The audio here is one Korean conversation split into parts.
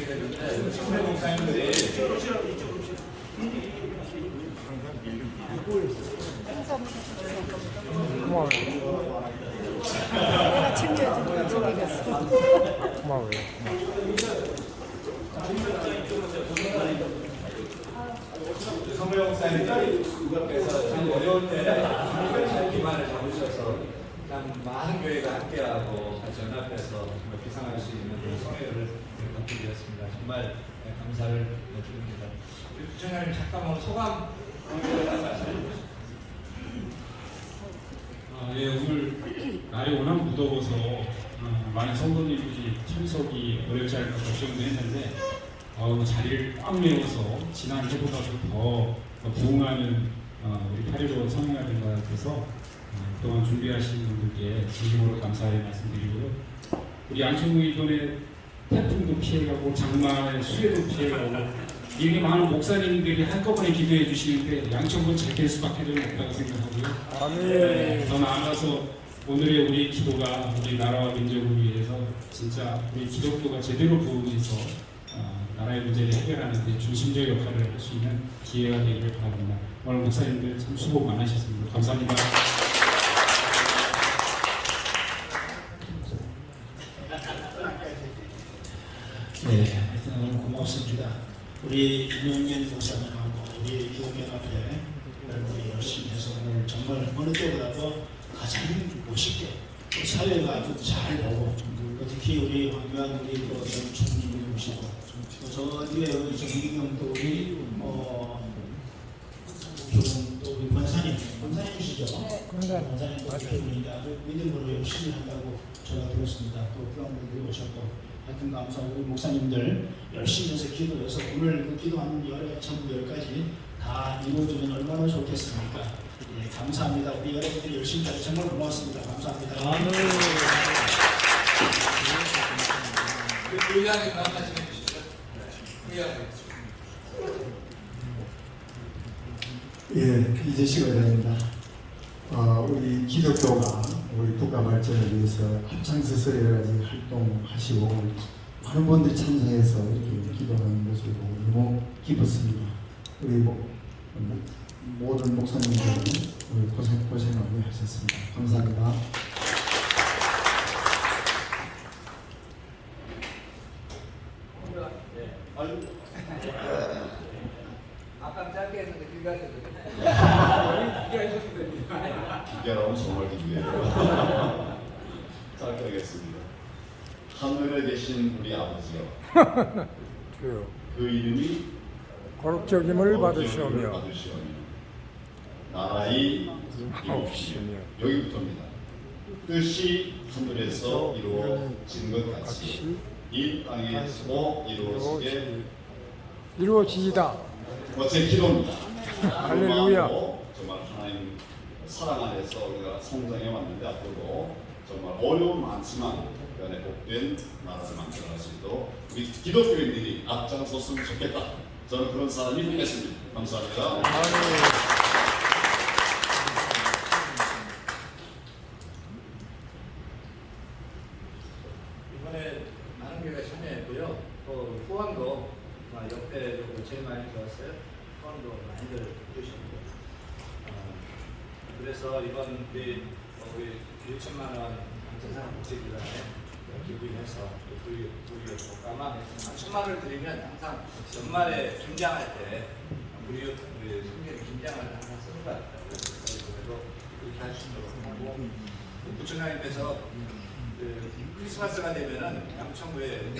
되는데 청년 목사님들이 고마워요. 내가 챙겨주고 저기 갔어. 고마워요. 성모 목사님들이 그것께서 참 어려울 때 잘 기반을 잡으셔서 참 많은 교회가 함께하고 같이 연합해서 정말 비상할 수 있는 그런 성회를 갖게 되었습니다. 정말 감사를 드립니다. 우리 부총장님 잠깐만 소감 예, 오늘 날이 워낙 무더워서 많은 성도님들이 참석이 어렵지 않을까 걱정도 했는데 자리를 꽉 메워서 지난해보다도 더 부응하는 우리 8.15 성회가 된 것 같아서 그동안 준비하신 분들께 진심으로 감사의 말씀드리고요. 우리 양천구 이번에 태풍도 피해가고 장마에 수해도 피해가고 이렇게 많은 목사님들이 한꺼번에 기도해 주시는데 양천구는 잘 될 수밖에 없다고 생각하고요. 아멘. 더 나아가서 오늘의 우리 기도가 우리 나라와 민족을 위해서 진짜 우리 기독교가 제대로 부흥해서 나라의 문제를 해결하는 데 중심적 역할을 할 수 있는 기회가 되기를 바랍니다. 오늘 목사님들 참 수고 많으셨습니다. 감사합니다. 네, 하여튼 너무 고맙습니다. 우리 윤영민 목사님하고 우리 기독연합회 여러분이 열심히 해서 오늘 정말 어느 때보다도 가장 멋있게 또 사회가 아주 잘 보고 특히 우리 황교안 우리 또 총리님 오시고 저 뒤에 우리 정기경 또 우리 또 우리 권사님이시죠? 권사님 대표님이 아주 믿음으로 열심히 한다고 제가 들었습니다. 또 그런 분들이 오셨고 하여튼 감사하고 우리 목사님들 열심히 해서 기도해서 오늘 그 기도하는 열애 전부 10가지 다 이루어지면 얼마나 좋겠습니까? 예, 감사합니다. 우리 여러분들이 열심히 해서 정말 고맙습니다. 감사합니다. 의장님 말씀해 주시죠. 예, 이재식 의장입니다. 우리 기독교가 우리 국가 발전을 위해서 합창서서 여러 가지 활동하시고 많은 분들이 참석해서 이렇게 기도하는 것을 보고 너무 기뻤습니다. 우리 모든 목사님들은 우리 고생 많이 하셨습니다. 감사합니다. 아까 짧게 했는데 길게 하셨는데 기계라면 정말 기계예요. 짧게 하겠습니다. 하늘에 계신 우리 아버지여, 주여, 그 이름이 거룩적임을 받으시오며 나라의 없으며 여기부터입니다. 뜻이 하늘에서 이루어진 것 같이 이 땅에서도 이루어지게 이루어지이다. 제 기도입니다. 할렐루야. 정말 하나님 사랑 안에서 우리가 성장해 왔는데 앞으로도 정말 어려움 많지만 그 안에 복된 나라를 만들어갈 수 있도록 우리 기독교인들이 앞장섰으면 좋겠다. 저는 그런 사람이 되겠습니다. 감사합니다. 이번에 많은 교회가 참여했고요. 또 후원도 역대적으로 제일 많이 들어왔어요. 후원도 많이들 주셨고 그래서 이번 우리 6천만 원 방천산 복지기관에 기부해서 우리 까마에서 1,000만 원을 드리면 항상 연말에 김장할 때 우리 성경의 김장을 항상 쓰는 것 같아요. 그래서 그렇게 할 수 있도록 하고 부천하임에서 크리스마스가 되면은 양천구에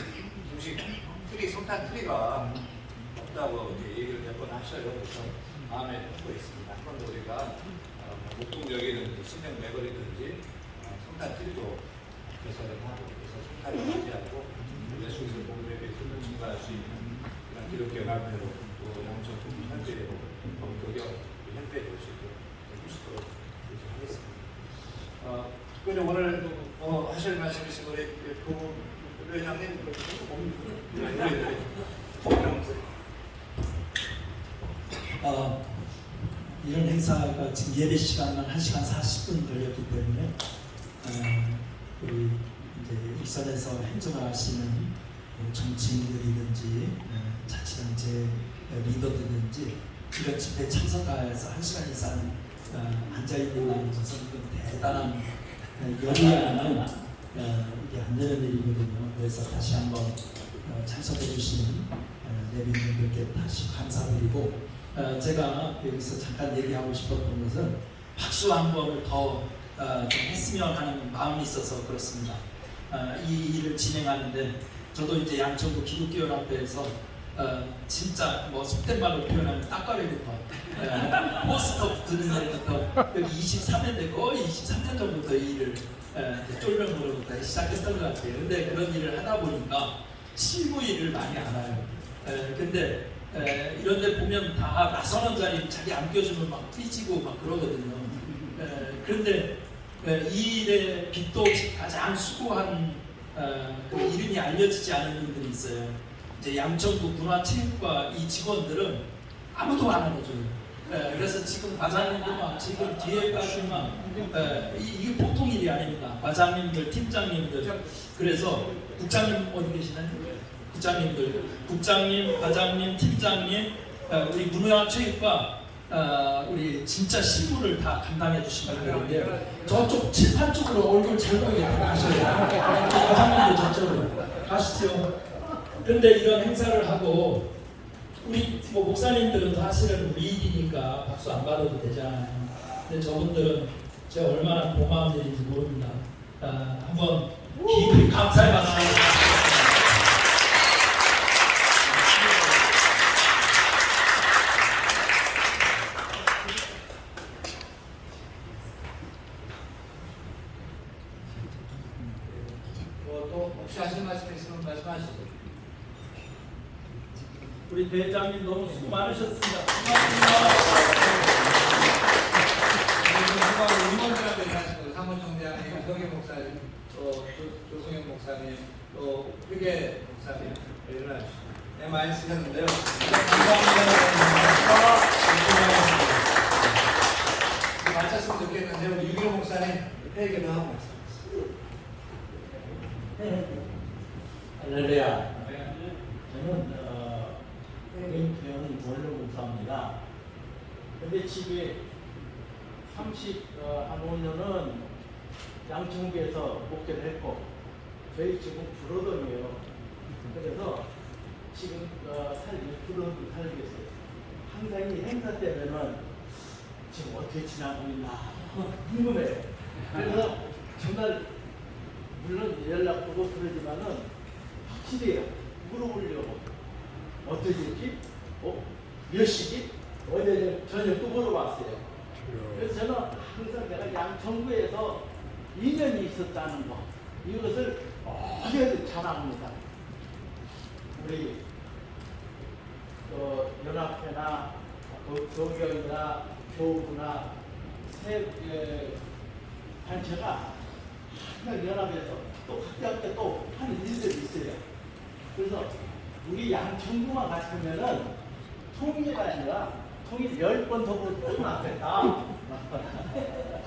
음식 트리, 성탄 트리가 없다고 얘기를 몇 번 하셔요. 그래서 마음에 품고 있습니다. 한 번도 우리가 목동역에는 신형 매거리든지 성탄 트리도 개설을 하고 그래서 성탄을 맞이하고 예수에서 복음에 대해서 증가할 수 있는 그런 기독교 연합회로 또 양천구 현대로 교격 협회도 있도록 하겠습니다. 특별히 오늘 하실 말씀 있으면 우리 부회장님 이런 행사가 지금 예배 시간만 1시간 40분 걸렸기 때문에 우리 이제 익산에서 행정을 하시는 정치인들이든지 자치단체 리더들이든지 이런 집회에 참석해서 1시간 이상 앉아있는 것은 대단한 열이 아니면 이게 안 되는 일이거든요. 그래서 다시 한번 참석해 주신 내빈분들께 다시 감사드리고 제가 여기서 잠깐 얘기하고 싶었던 것은 박수 한 번을 더 좀 했으면 하는 마음이 있어서 그렇습니다. 이 일을 진행하는데 저도 이제 양천구 기독교연합회에서 진짜 뭐 속된 말로 표현하면 딱가리부터 포스터 붙는 날부터 여기 23년대 거의 23년 전부터 이 일을 쫄병으로부터 시작했던 것 같아요. 근데 그런 일을 하다 보니까 실무 일을 많이 알아요. 근데 이런 데 보면 다 나서는 자리 자기 안 껴주면 막 삐지고 막 그러거든요. 그런데 이 일의 빛도 가장 수고한 그 이름이 알려지지 않은 분들이 있어요. 이제 양천구 문화체육과 이 직원들은 아무도 안 알아줘요. 그래서 지금 과장님도 막 지금 뒤에까지 막 이게 보통 일이 아닙니다. 과장님들, 팀장님들, 그래서 국장님 어디 계시나요? 국장님들, 국장님, 과장님, 팀장님, 우리 문화체육과 우리 진짜 실무를 다 감당해 주시는 분인데 저쪽 칠판 쪽으로 얼굴 잘 보이게 가셔요. 과장님도 저쪽으로 가시죠. 그런데 이런 행사를 하고 우리 뭐 목사님들은 사실은 리이디니까 박수 안 받아도 되잖아요. 근데 저분들은 제가 얼마나 고마운 일인지 모릅니다. 한번 깊이 감사의 박수. 또 혹시 하실 말씀 있으면 말씀하시죠. 우리 대장님 너무 수고 많으셨습니다. 임원들한테 하시고 사무총장님, 이성희 목사님, 또 조승현 목사님, 또 회계 목사님 일어나주시고 네, 많이 쓰셨는데요. 감사합니다. 마쳤으면 좋겠는데요. 우리 유기호 목사님 회계도 하고 있습니다. 할렐루야. 저는 원로 목사입니다. 근데 집에 35년은 양천구에서 목회를 했고 저희 집은 불어동이에요. 그래서 지금 불어동 살고 있어요. 항상 이 행사 때면은 지금 어떻게 지나고 있나 궁금해요. 그래서 정말 물론 연락도 그러지만은 확실히 물어보려고 어떻게 했지? 몇 시지? 어제 저녁 또 물어봤어요. 그래서 저는 항상 내가 양천구에서 2년이 있었다는 거 이것을 어디에도 자랑합니다. 우리 연합회나 교경이나 교부나 단체가 항상 연합에서 또 각자 또 하는 일들이 있어요. 그래서 우리 양천구만 같으면은 통일이 아니라 통일 10번 더 보고 나겠다.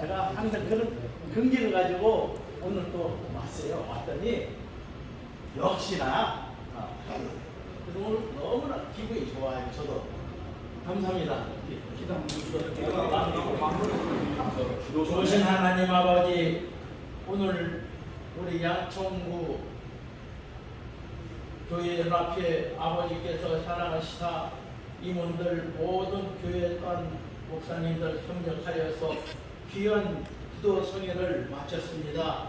제가 항상 그런 긍지를 가지고 오늘 또 왔어요. 왔더니 역시나 그래서 오늘 너무나 기분이 좋아요. 저도 감사합니다. 좋으신 하나님 아버지, 오늘 우리 양천구 교회 연합회 아버지께서 사랑하시사 임원들 모든 교회 간 목사님들 협력하여서 귀한 기도 성회를 마쳤습니다.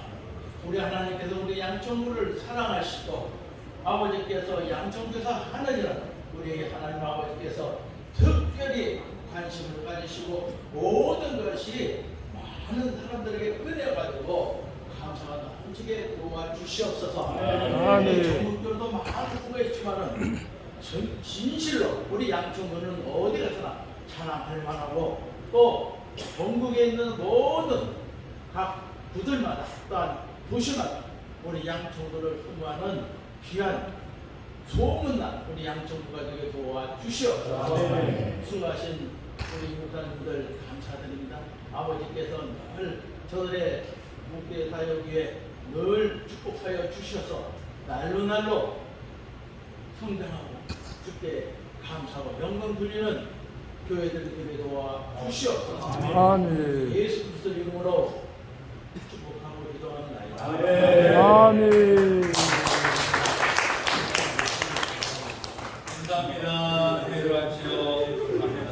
우리 하나님께서 우리 양천구를 사랑하시고 아버지께서 양천구에서 하느니라 우리 하나님 아버지께서 특별히 관심을 가지시고 모든 것이 많은 사람들에게 은혜가지고 감사가 넘치게 도와주시옵소서. 전국들도 많은 수고했지만은 진실로 우리 양천구는 어디 가서나 자랑할 만하고 또 전국에 있는 모든 각 구들마다 또한 도시마다 우리 양천구를 흠모하는 귀한 소문난 우리 양천구가 되게 도와주시옵소서. 수고하신 우리 목사님들 감사드립니다. 아버지께서 늘 저들의 목회 사역 위에 늘 축복하여 주셔서 날로 성장하고 주께 감사하고 영광 돌리는 교회들 예배도와 주시옵소서. 아멘. 예수 그리스도 이름으로 축복하고 기도하는 아멘. 감사합니다. 내려가시오. 감사합니다.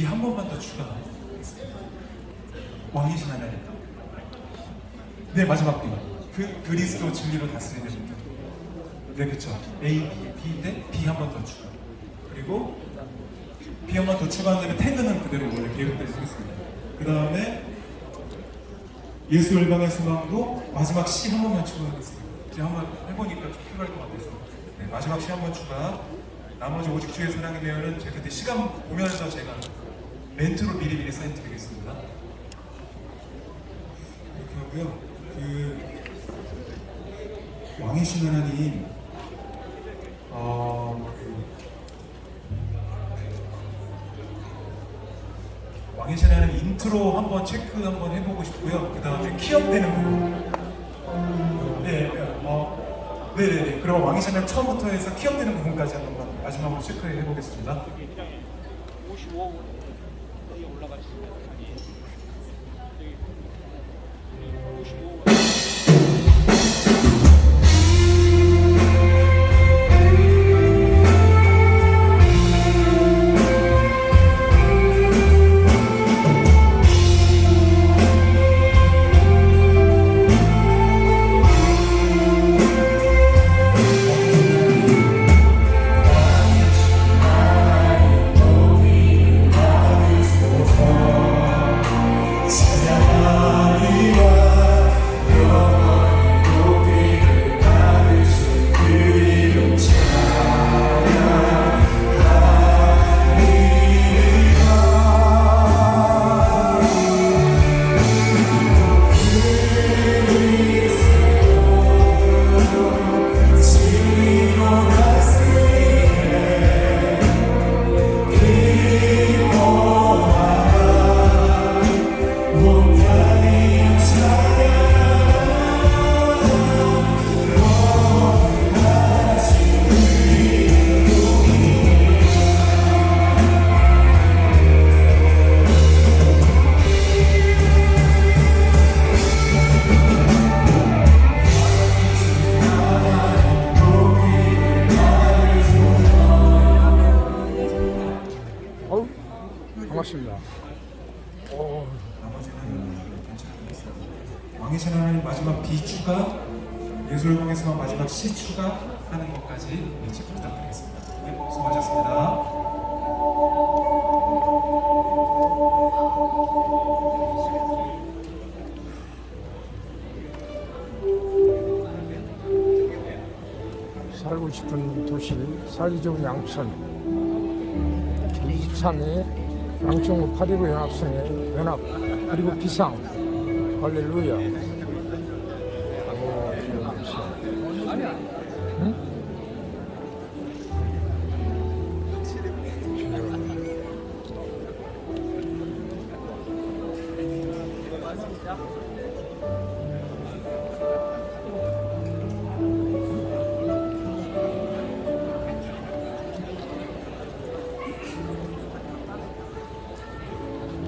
한 번만 더 추가하겠습니다. 왕이신 하나님. 네, 마지막 B. 그리스도 진리로 다스리는 분. 네, 그쵸. A, B인데 B 한 번 더 추가. 그리고 B 한 번 더 추가한 다음에 태그는 그대로 원래 계획대로 쓰겠습니다. 그 다음에 예수 열방의 소망도 마지막 C 한 번만 추가하겠습니다. 제가 한번 해보니까 좀 필요할 것 같아서. 네, 마지막 C 한 번 추가. 나머지 오직 주의 사랑에 대하여는 제가 그때 시간 보면서 제가 멘트로 미리미리 사인드리겠습니다. 이렇게 하고요. 왕이신 하나님, 왕이신 하나님 인트로 한번 체크 한번 해보고 싶고요. 그 다음에 키업되는 부분. 네네네. 그럼 왕이신 하나님 처음부터 해서 키업되는 부분까지 한번 마지막으로 체크해 보겠습니다. 55 올라가 있습니다. 영신 하나님 마지막 비추가 예술봉에서 마지막 시추가 하는 것까지 일찍 부탁드리겠습니다. 네, 수고하셨습니다. 살고 싶은 도시, 살기 좋은 양천, 제23회 양천구 8.15 연합성의 연합, 그리고 비상, 할렐루야. 응?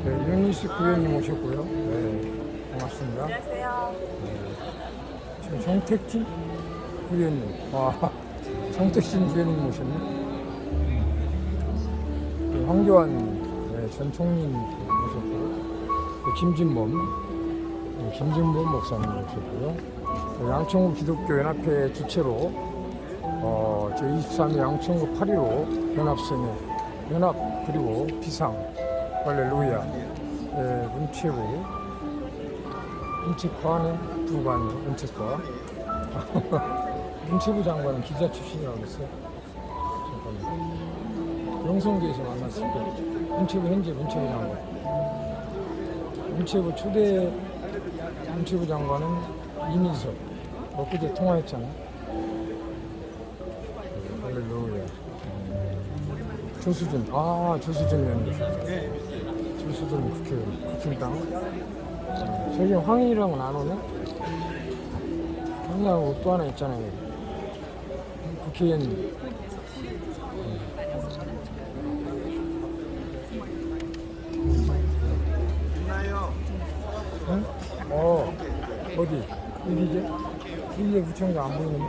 네, 윤희수 구회님 오셨고요. 네, 반갑습니다. 안녕하세요. 지금 정택진 구회님, 와, 정택진 구회님 오셨네. 네, 황교안 네, 전 총리님 오셨고, 네, 김진범 목사님 오셨고요. 네, 양천구 기독교 연합회 주최로 제23회 양천구 8.15 연합성의 연합 그리고 비상 할렐루야. 예, 문체부관의 부관이요, 문체과. 문체부 장관은 기자 출신이라고 했어요. 잠깐만요. 영성교에서 만났을 때 문체부 현재 문체부 장관. 문체부 초대 문체부 장관은 이민석. 엊그제 통화했잖아요. 할렐루야. 조수준 의원님. 조수준 국힘당. 저기 황인이랑은 안 오네? 황인하고 또 하나 있잖아요. 국회의원. 응? 어디? 일이제? 일이제 구청장 안 보이는데?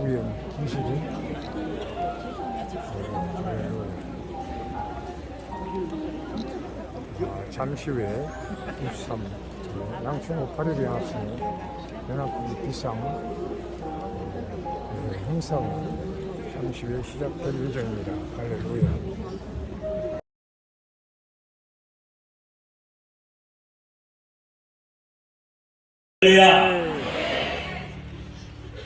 의원 김수진. 잠시 후에 23 양천구 8.15 연합성의 연합국이 비상 행사가 잠시 후에 시작될 예정입니다. 할렐루야. 할렐루야.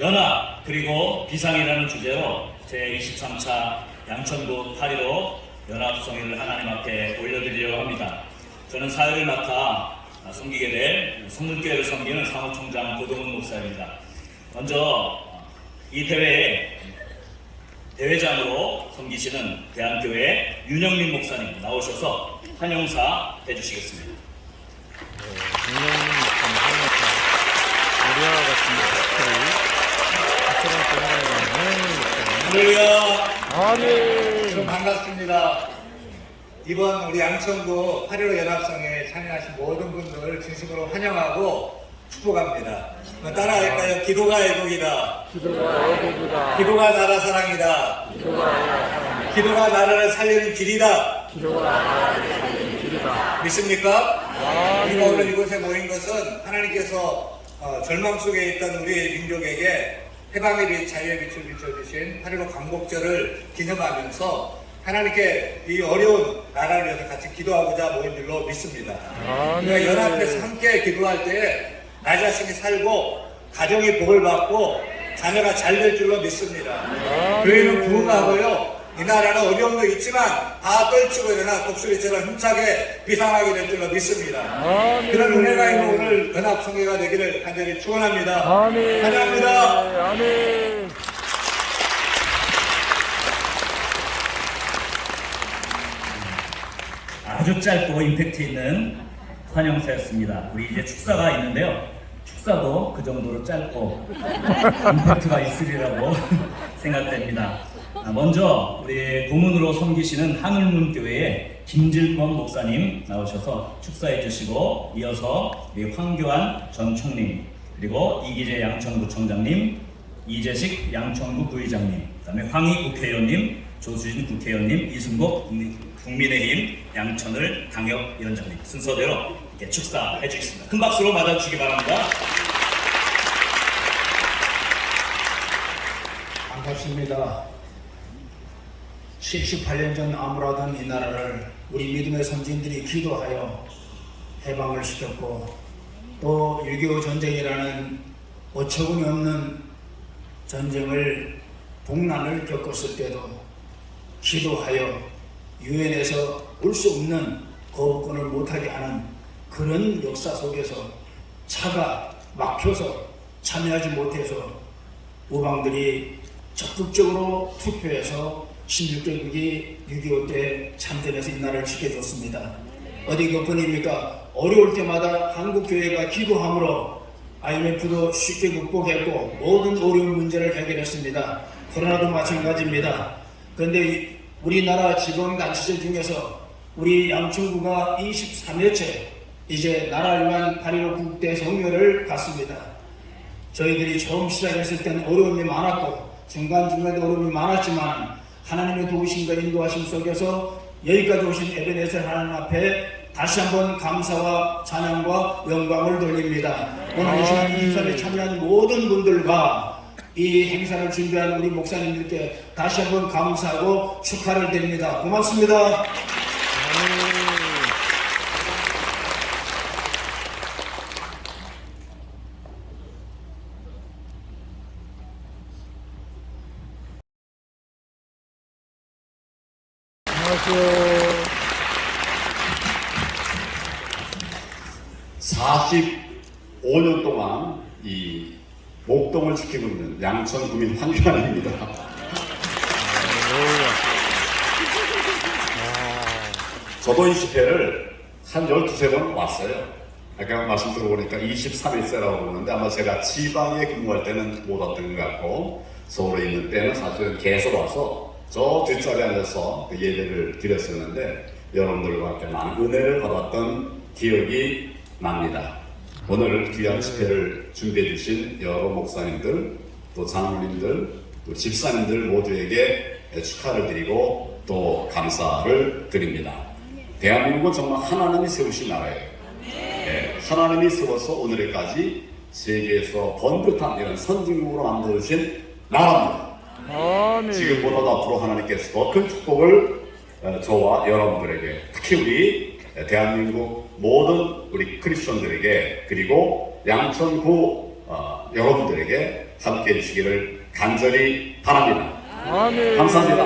연합 그리고 비상이라는 주제로 제23차 양천구 8.15 연합성회를 하나님 앞에 올려드리려고 합니다. 저는 사회를 맡아 섬기게 될 성문교회를 섬기는 사무총장 고동훈 목사입니다. 먼저 이 대회에 대회장으로 섬기시는 대한교회 윤영민 목사님 나오셔서 환영사 해주시겠습니다. 윤영민 목사님 환영사. 우리와 같은 할렐루야. 아멘. 여러분 반갑습니다. 이번 우리 양천구 8.15 연합성에 참여하신 모든 분들 진심으로 환영하고 축복합니다. 따라할까요? 기도가 애국이다. 기도가 애국이다. 기도가 나라 사랑이다. 기도가 나라를 살리는 길이다. 기도가 나라를 살리는 길이다. 믿습니까? 우리가 오늘 이곳에 모인 것은 하나님께서 절망 속에 있던 우리 민족에게 해방의 빛, 자유의 빛을 비춰주신 8.15 광복절을 기념하면서 하나님께 이 어려운 나라를 위해서 같이 기도하고자 모인 줄로 믿습니다. 우리가 연합해서 함께 기도할 때 나 자신이 살고 가정이 복을 받고 자녀가 잘 될 줄로 믿습니다. 교회는 부흥하고요. 이 나라는 어려움도 있지만 다 떨치고 일어나 독수리처럼 힘차게 비상하게 될 줄로 믿습니다. 그런 은혜가 있는 오늘 연합성회가 되기를 간절히 축원합니다. 환영합니다. 아멘. 아주 짧고 임팩트 있는 환영사였습니다. 우리 이제 축사가 있는데요. 축사도 그 정도로 짧고 임팩트가 있으리라고 생각됩니다. 먼저 우리 고문으로 섬기시는 하늘문교회의 김질권 목사님 나오셔서 축사해 주시고, 이어서 우리 황교안 전 총리, 그리고 이기재 양천구청장님, 이재식 양천구 부의장님, 그다음에 황희 국회의원님, 조수진 국회의원님, 이승복 국민의힘 양천을 당협위원장님 순서대로 이렇게 축사해 주겠습니다. 큰 박수로 맞아주시기 바랍니다. 반갑습니다. 78년 전 암울하던 이 나라를 우리 믿음의 선진들이 기도하여 해방을 시켰고, 또 6.25 전쟁이라는 어처구니 없는 전쟁을 동난을 겪었을 때도 기도하여 유엔에서 올 수 없는 거부권을 못하게 하는 그런 역사 속에서 차가 막혀서 참여하지 못해서 우방들이 적극적으로 투표해서 16개국이 6.25 때 참전해서 이 나라를 지켜줬습니다. 어디 교권입니까? 어려울 때마다 한국교회가 기도함으로 IMF도 쉽게 극복했고 모든 어려운 문제를 해결했습니다. 코로나도 마찬가지입니다. 그런데 우리나라 지방단체제 중에서 우리 양천구가 23회째 이제 나라를 위한 8.15 국대 성묘를 갔습니다. 저희들이 처음 시작했을 때는 어려움이 많았고 중간중간에 어려움이 많았지만 하나님의 도우심과 인도하심 속에서 여기까지 오신 에베네zer 하나님 앞에 다시 한번 감사와 찬양과 영광을 돌립니다. 오늘 이 시간 인사에 참여한 모든 분들과 이 행사를 준비한 우리 목사님들께 다시 한번 감사하고 축하를 드립니다. 고맙습니다. 안녕하세요. 45년 동안 이 목동을 지키고 있는 양천 구민 황교안입니다. 저도 이 집회를 한 12번 왔어요. 아까 말씀 들어보니까 23일째라고 그러는데 아마 제가 지방에 근무할 때는 못 왔던 것 같고 서울에 있는 때는 사실은 계속 와서 저 뒷자리에 앉아서 그 예배를 드렸었는데 여러분들과 함께 많은 은혜를 받았던 기억이 납니다. 오늘 귀한 집회를 준비해 주신 여러 목사님들, 또 장로님들, 또 집사님들 모두에게 축하를 드리고 또 감사를 드립니다. 대한민국은 정말 하나님이 세우신 나라예요. 네, 하나님이 세워서 오늘까지 세계에서 번듯한 이런 선진국으로 만들어주신 나라입니다. 지금보다도 앞으로 하나님께서 더 큰 축복을 저와 여러분들에게, 특히 우리 대한민국 모든 우리 크리스천들에게, 그리고 양천구 여러분들에게 함께 해주시기를 간절히 바랍니다. 아멘. 감사합니다.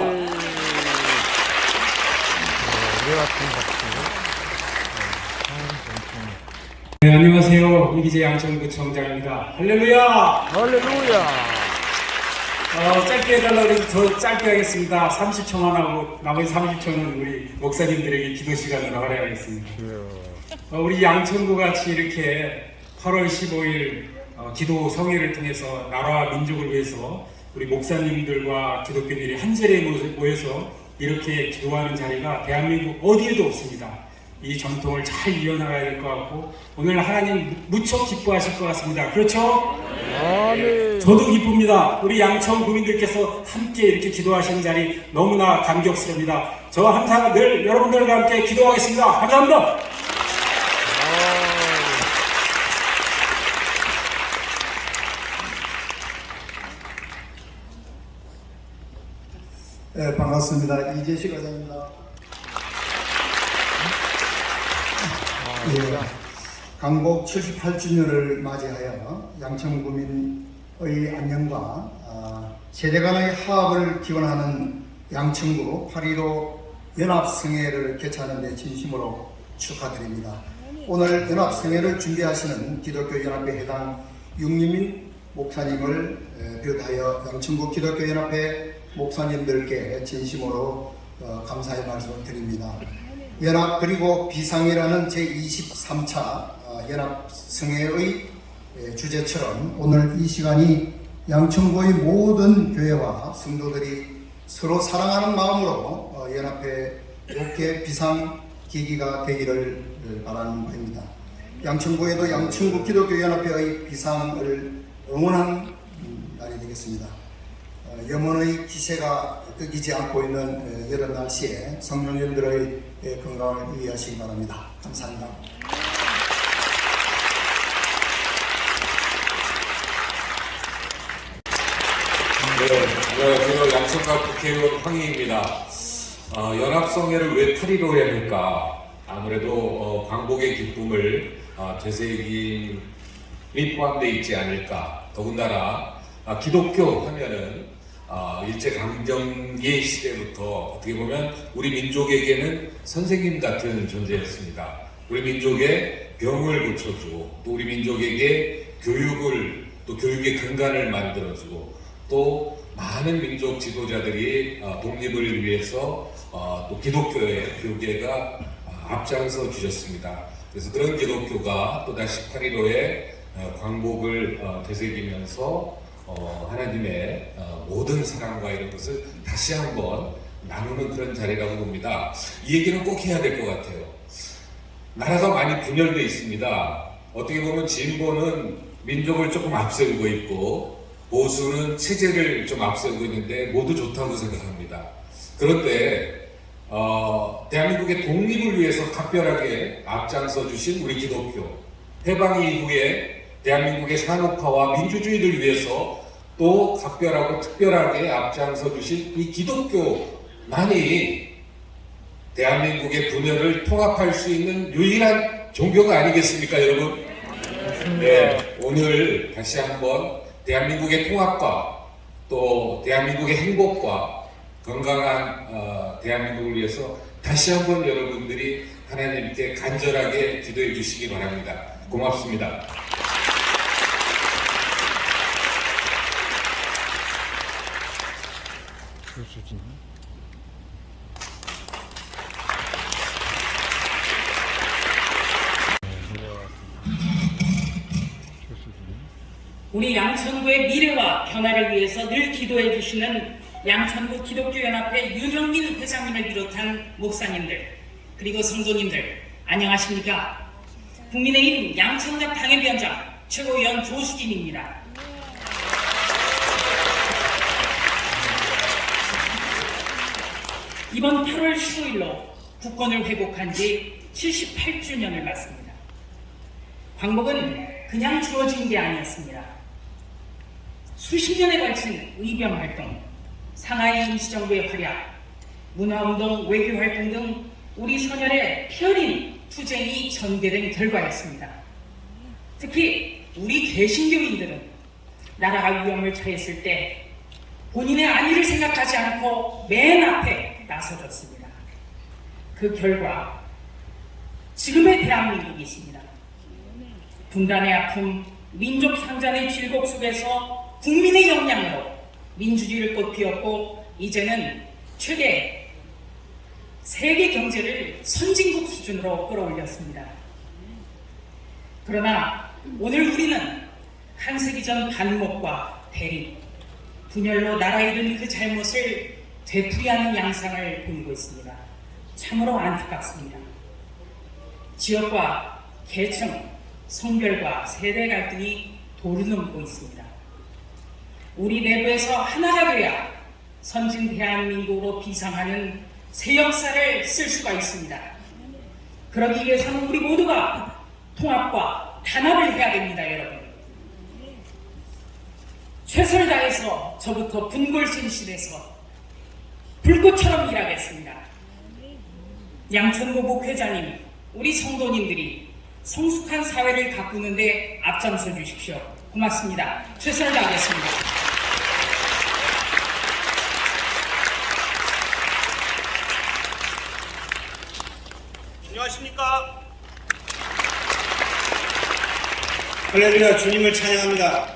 네, 안녕하세요. 이기재 양천구청장입니다. 할렐루야! 할렐루야. 짧게 해달라고 해서 더 짧게 하겠습니다. 30초만 하고 나머지 30초는 우리 목사님들에게 기도 시간으로 할애하겠습니다. 우리 양천구 같이 이렇게 8월 15일 기도 성회를 통해서 나라와 민족을 위해서 우리 목사님들과 기독교인들이 한 자리에 모여서 이렇게 기도하는 자리가 대한민국 어디에도 없습니다. 이 전통을 잘 이어나가야 될 것 같고 오늘 하나님 무척 기뻐하실 것 같습니다. 그렇죠? 아멘. 저도 기쁩니다. 우리 양천 구민들께서 함께 이렇게 기도하시는 자리 너무나 감격스럽습니다. 저 항상 늘 여러분들과 함께 기도하겠습니다. 감사합니다. 네, 반갑습니다. 이재식 의장입니다. 예, 강복 78주년을 맞이하여 양천구민의 안녕과 세대 간의 화합을 기원하는 양천구 8.15 연합성회를 개최하는 데 진심으로 축하드립니다. 오늘 연합성회를 준비하시는 기독교연합회 해당 윤리민 목사님을 비롯하여 양천구 기독교연합회 목사님들께 진심으로 감사의 말씀을 드립니다. 연합 그리고 비상이라는 제23차 연합성회의 주제처럼 오늘 이 시간이 양천구의 모든 교회와 성도들이 서로 사랑하는 마음으로 연합회 좋게 비상계기가 되기를 바라는 바입니다. 양천구에도 양천구 기독교연합회의 비상을 응원한 날이 되겠습니다. 염원의 기세가 꺾이지 않고 있는 이런 날씨에 성령님들의 건강을 유의하시기 바랍니다. 감사합니다. 네, 안녕하세요. 양천갑 국회의원 황희입니다. 연합성회를 왜 8.15 합니까? 아무래도 광복의 기쁨을 되새김이 포함되어 있지 않을까. 더군다나 기독교 하면은 일제강점기 시대부터 어떻게 보면 우리 민족에게는 선생님 같은 존재였습니다. 우리 민족의 병을 고쳐주고 또 우리 민족에게 또 교육의 근간을 만들어주고 또 많은 민족 지도자들이 독립을 위해서 또 기독교의 교계가 앞장서 주셨습니다. 그래서 그런 기독교가 또다시 8.15의 광복을 되새기면서 하나님의 모든 사랑과 이런 것을 다시 한번 나누는 그런 자리라고 봅니다. 이 얘기는 꼭 해야 될 것 같아요. 나라가 많이 분열되어 있습니다. 어떻게 보면 진보는 민족을 조금 앞세우고 있고 보수는 체제를 좀 앞세우고 있는데 모두 좋다고 생각합니다. 그런데 대한민국의 독립을 위해서 각별하게 앞장서 주신 우리 기독교, 해방 이후에 대한민국의 산업화와 민주주의를 위해서 또 각별하고 특별하게 앞장서 주신 이 기독교만이 대한민국의 분열을 통합할 수 있는 유일한 종교가 아니겠습니까, 여러분? 네, 오늘 다시 한번 대한민국의 통합과 또 대한민국의 행복과 건강한 대한민국을 위해서 다시 한번 여러분들이 하나님께 간절하게 기도해 주시기 바랍니다. 고맙습니다. 우리 양천구의 미래와 변화를 위해서 늘 기도해 주시는 양천구 기독교연합회 윤영민 회장님을 비롯한 목사님들 그리고 성도님들 안녕하십니까? 국민의힘 양천갑 당협위원장 최고위원 조수진입니다. 이번 8월 15일로 국권을 회복한 지 78주년을 맞습니다. 광복은 그냥 주어진 게 아니었습니다. 수십 년에 걸친 의병활동, 상하이 임시정부의 활약, 문화운동, 외교활동 등 우리 선열의 피어린 투쟁이 전개된 결과였습니다. 특히 우리 개신교인들은 나라가 위험을 처했을 때 본인의 안위를 생각하지 않고 맨 앞에 나서줬습니다. 그 결과 지금의 대한민국이 있습니다. 분단의 아픔, 민족 상잔의 질곡 속에서 국민의 역량으로 민주주의를 꽃피웠고 이제는 최대 세계 경제를 선진국 수준으로 끌어올렸습니다. 그러나 오늘 우리는 한 세기 전 반목과 대립, 분열로 나라 잃은 그 잘못을 되풀이하는 양상을 보이고 있습니다. 참으로 안타깝습니다. 지역과 계층, 성별과 세대 갈등이 도르넘고 있습니다. 우리 내부에서 하나가 돼야 선진 대한민국으로 비상하는 새 역사를 쓸 수가 있습니다. 그러기 위해서는 우리 모두가 통합과 단합을 해야 됩니다, 여러분. 최선을 다해서 저부터 분골신실해서 불꽃처럼 일하겠습니다. 양천구 목회자님, 우리 성도님들이 성숙한 사회를 가꾸는데 앞장서 주십시오. 고맙습니다. 최선을 다하겠습니다. 안녕하십니까? 할렐루야, 주님을 찬양합니다.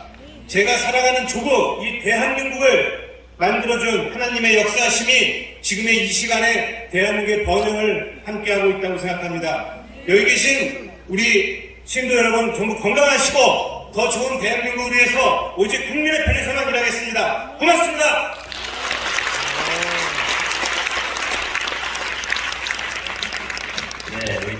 제가 살아가는 조국, 이 대한민국을 만들어준 하나님의 역사심이 지금의 이 시간에 대한민국의 번영을 함께하고 있다고 생각합니다. 여기 계신 우리 신도 여러분 전부 건강하시고 더 좋은 대한민국을 위해서 오직 국민의 편에서만 일하겠습니다. 고맙습니다.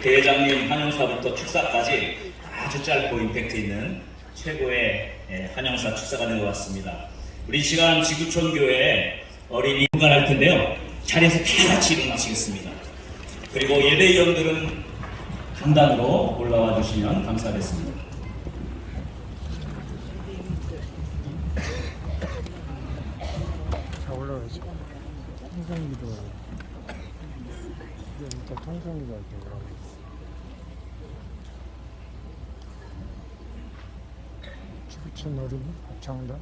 대장님 한영사부터 축사까지 아주 짧고 임팩트 있는 최고의 한영사 축사가 된 것 같습니다. 우리 이 시간 지구촌 교회 어린이 분간할 텐데요. 자리에서 다 같이 일어나시겠습니다. 그리고 예배위원들은 강단으로 올라와 주시면 감사하겠습니다. 자, 올라가야지. 통성기도. 일단 통성기도 할때 올라가야지. 지구촌 어린이 합창단.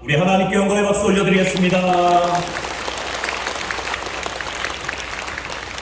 우리 하나님께 영광의 박수 올려드리겠습니다.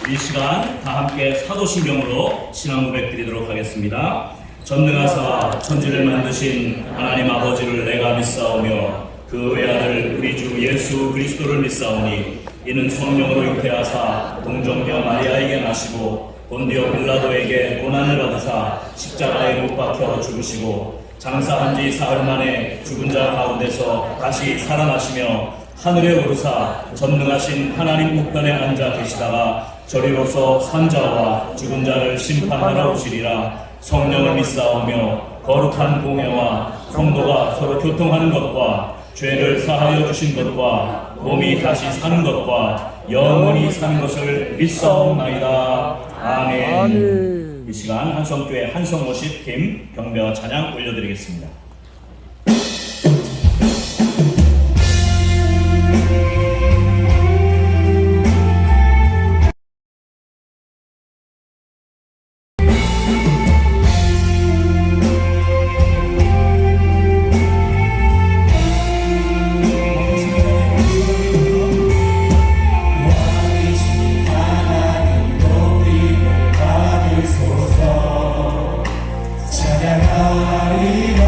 이 시간 다 함께 사도신경으로 신앙 고백 드리도록 하겠습니다. 전능하사 천지를 만드신 하나님 아버지를 내가 믿사오며 그 외아들 우리 주 예수 그리스도를 믿사오니 이는 성령으로 잉태하사 동정녀 마리아에게 나시고 본디오 빌라도에게 고난을 받으사 십자가에 못 박혀 죽으시고 장사한 지 사흘 만에 죽은 자 가운데서 다시 살아나시며 하늘에 오르사 전능하신 하나님 우편에 앉아 계시다가 저리로서 산자와 죽은 자를 심판하러 오시리라. 성령을 믿사오며 거룩한 공회와 성도가 서로 교통하는 것과 죄를 사하여 주신 것과 몸이 다시 사는 것과 영원히 사는 것을 믿사옵나이다. 아멘. 이 시간 한성교회 한성호십 팀 경배와 찬양 올려드리겠습니다. 찬양하리라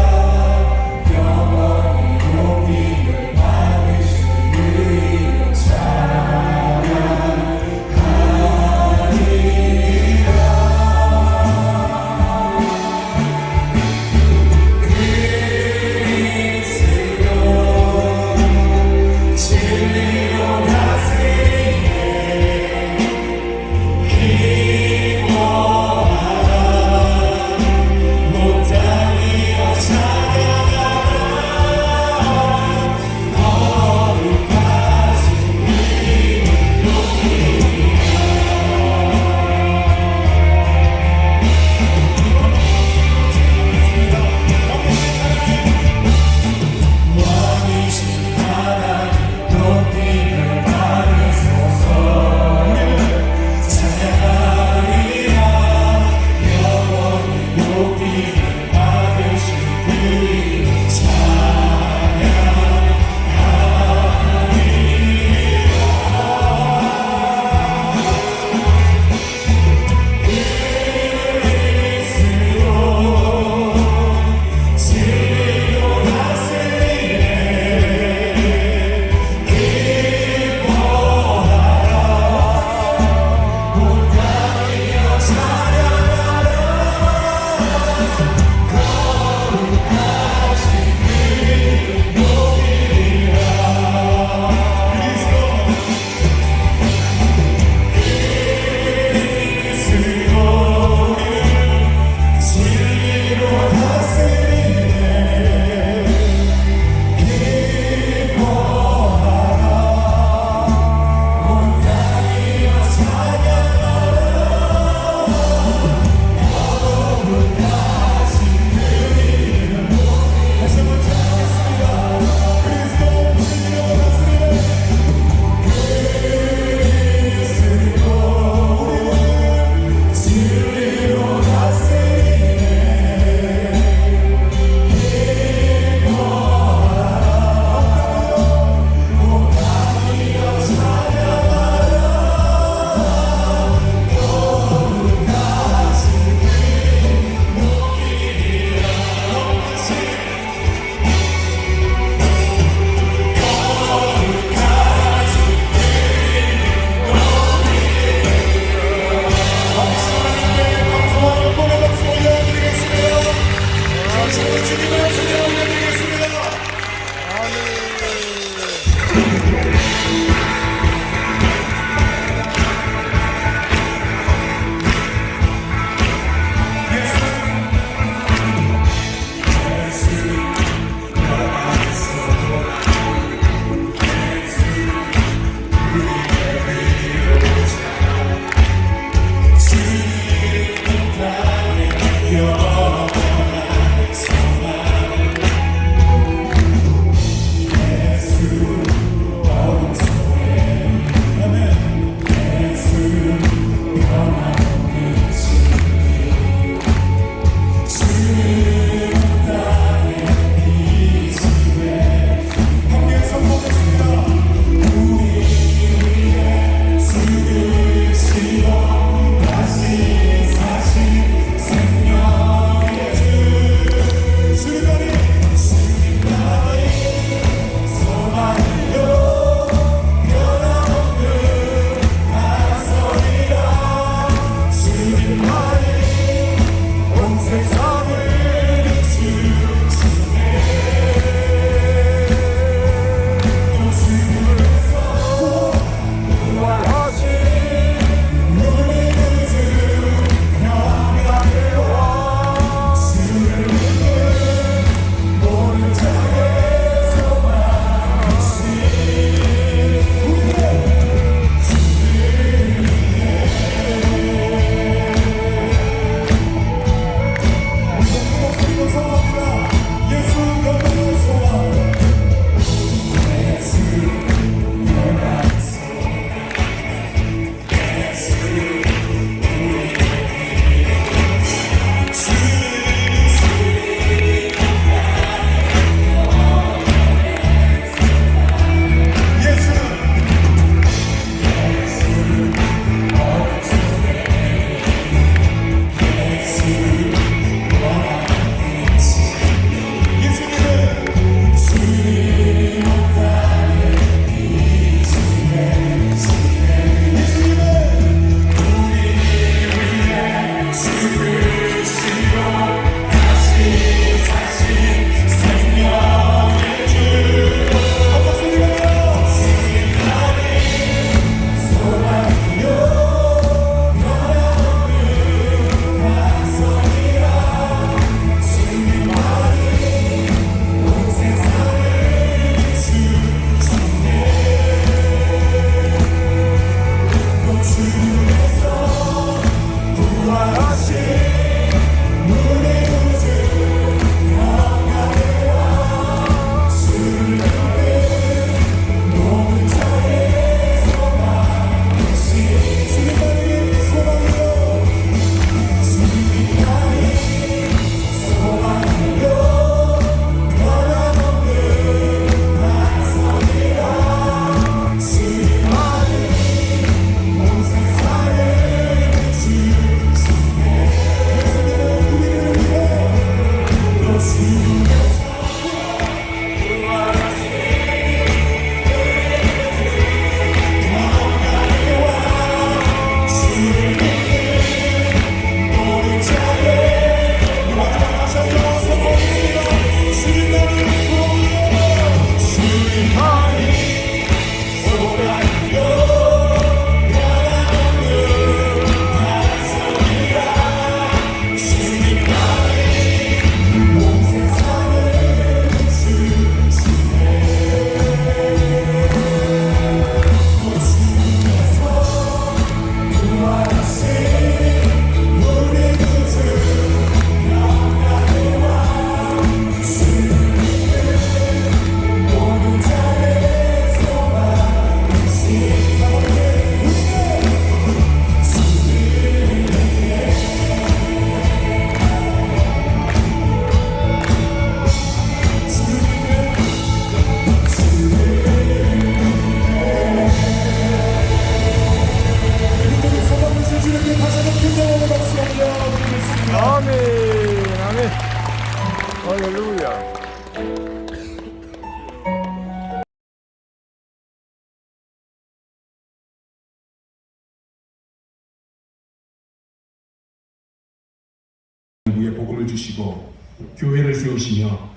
복을 주시고 교회를 세우시며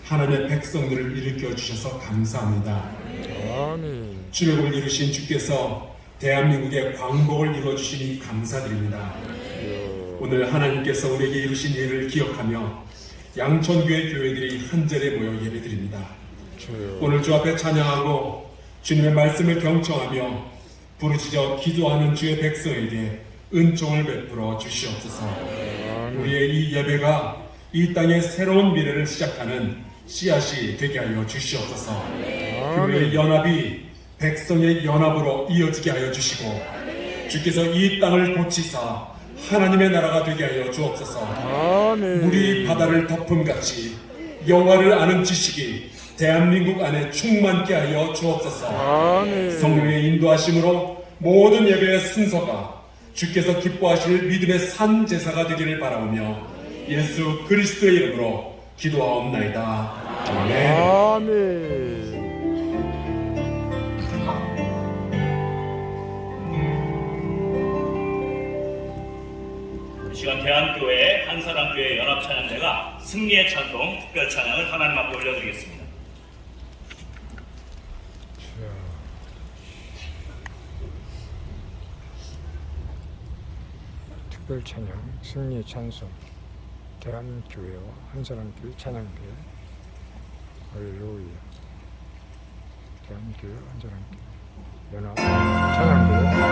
하나님의 백성들을 일으켜 주셔서 감사합니다. 아멘. 출애굽을 이루신 주께서 대한민국의 광복을 이루어 주시니 감사드립니다. 오늘 하나님께서 우리에게 이루신 일을 기억하며 양천교회 교회들이 한 자리에 모여 예배드립니다. 오늘 주 앞에 찬양하고 주님의 말씀을 경청하며 부르짖어 기도하는 주의 백성에게 은총을 베풀어 주시옵소서. 우리의 이 예배가 이 땅의 새로운 미래를 시작하는 씨앗이 되게 하여 주시옵소서. 교회의 연합이 백성의 연합으로 이어지게 하여 주시고 주께서 이 땅을 고치사 하나님의 나라가 되게 하여 주옵소서. 물이 바다를 덮음같이 여호와를 아는 지식이 대한민국 안에 충만케 하여 주옵소서. 성령의 인도하심으로 모든 예배의 순서가 주께서 기뻐하실 믿음의 산 제사가 되기를 바라오며 예수 그리스도의 이름으로 기도하옵나이다. 아멘. 아멘. 이 시간 대한교회 한사랑교회 연합찬양대가 승리의 찬송 특별 찬양을 하나님 앞에 올려드리겠습니다. 특별 찬양 승리의 찬송 대한교회와 한사랑교회 찬양교회 할렐루야. 대한교회 한사랑교회 연합 찬양교회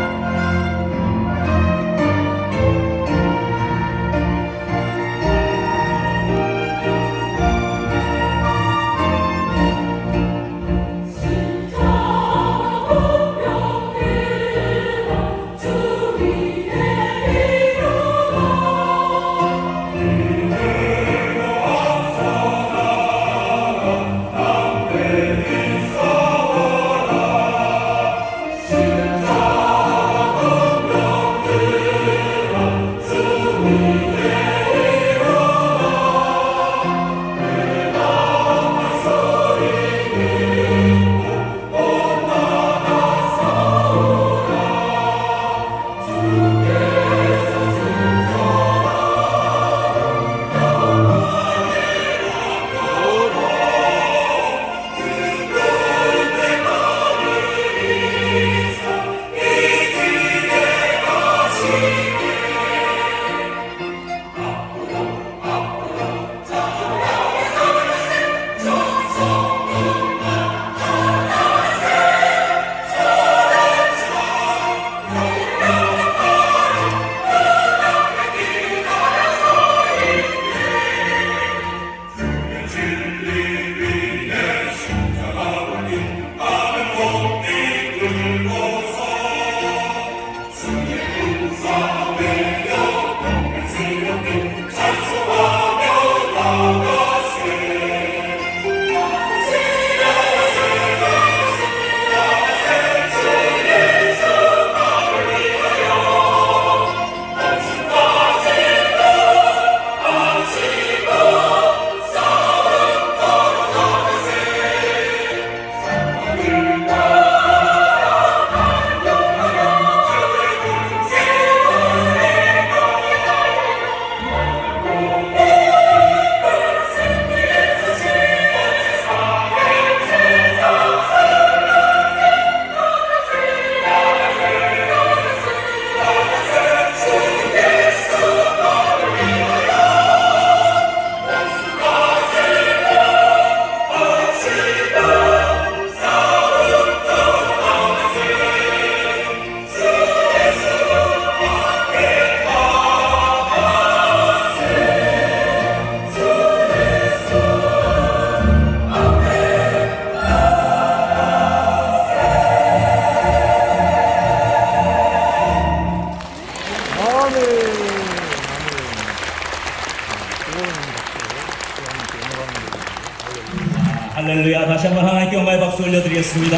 할렐루야. 다시 한번 하나님께 영광의 박수 올려드리겠습니다.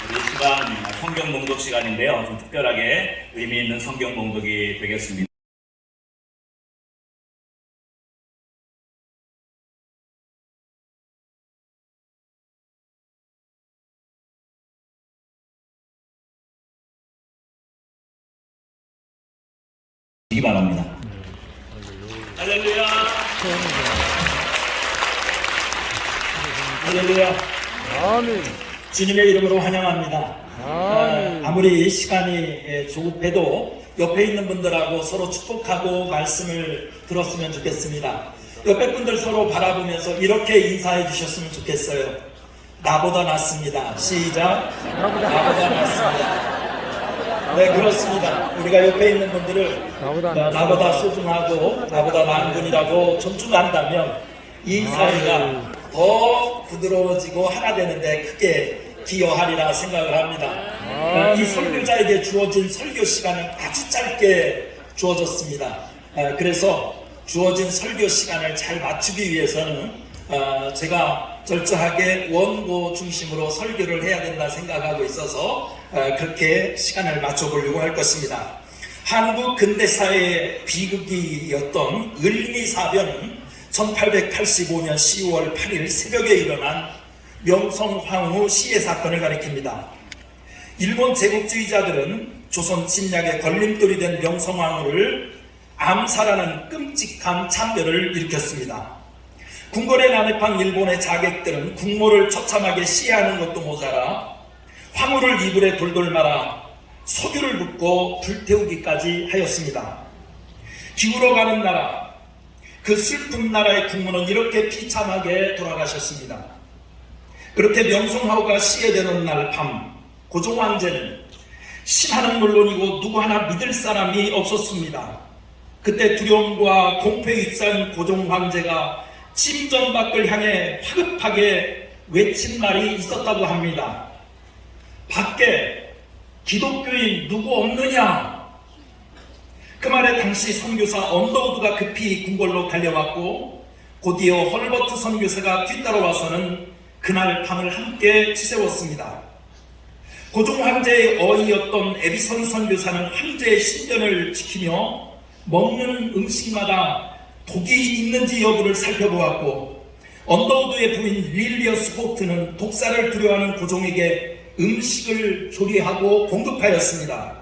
우리 이 시간 성경 봉독 시간인데요. 좀 특별하게 의미 있는 성경 봉독이 되겠습니다. 주시기 바랍니다. 할렐루야. 할렐루야. 아멘. 주님의 이름으로 환영합니다. 아무리 시간이 조급해도 옆에 있는 분들하고 서로 축복하고 말씀을 들었으면 좋겠습니다. 옆에 분들 서로 바라보면서 이렇게 인사해 주셨으면 좋겠어요. 나보다 낫습니다. 시작. 나보다 낫습니다. 네, 그렇습니다. 우리가 옆에 있는 분들을 나보다 소중하고 나보다 나은 분이라고 존중한다면 이 사이가 더 부드러워지고 하나 되는데 크게 기여하리라 생각을 합니다. 이 설교자에게 주어진 설교 시간은 아주 짧게 주어졌습니다. 그래서 주어진 설교 시간을 잘 맞추기 위해서는 제가 절저하게 원고 중심으로 설교를 해야 된다 생각하고 있어서 그렇게 시간을 맞춰보려고 할 것입니다. 한국 근대사의 비극이었던 을미사변은 1885년 10월 8일 새벽에 일어난 명성황후 시해 사건을 가리킵니다. 일본 제국주의자들은 조선 침략의 걸림돌이 된 명성황후를 암살하는 끔찍한 참변을 일으켰습니다. 궁궐에 난입한 일본의 자객들은 국모를 처참하게 시해하는 것도 모자라 황후를 이불에 돌돌 말아 석유를 붓고 불태우기까지 하였습니다. 기울어가는 나라, 그 슬픈 나라의 국모는 이렇게 비참하게 돌아가셨습니다. 그렇게 명성황후가 시해되는 날 밤, 고종 황제는 신하는 물론이고 누구 하나 믿을 사람이 없었습니다. 그때 두려움과 공포에 휩싸인 고종 황제가 침전 밖을 향해 화급하게 외친 말이 있었다고 합니다. 밖에 기독교인 누구 없느냐? 그 말에 당시 선교사 언더우드가 급히 궁궐로 달려왔고 곧이어 헐버트 선교사가 뒤따라와서는 그날 밤을 함께 지새웠습니다. 고종 황제의 어이였던 에비선 선교사는 황제의 신변을 지키며 먹는 음식마다 독이 있는지 여부를 살펴보았고 언더우드의 부인 릴리어스 호트는 독사를 두려워하는 고종에게 음식을 조리하고 공급하였습니다.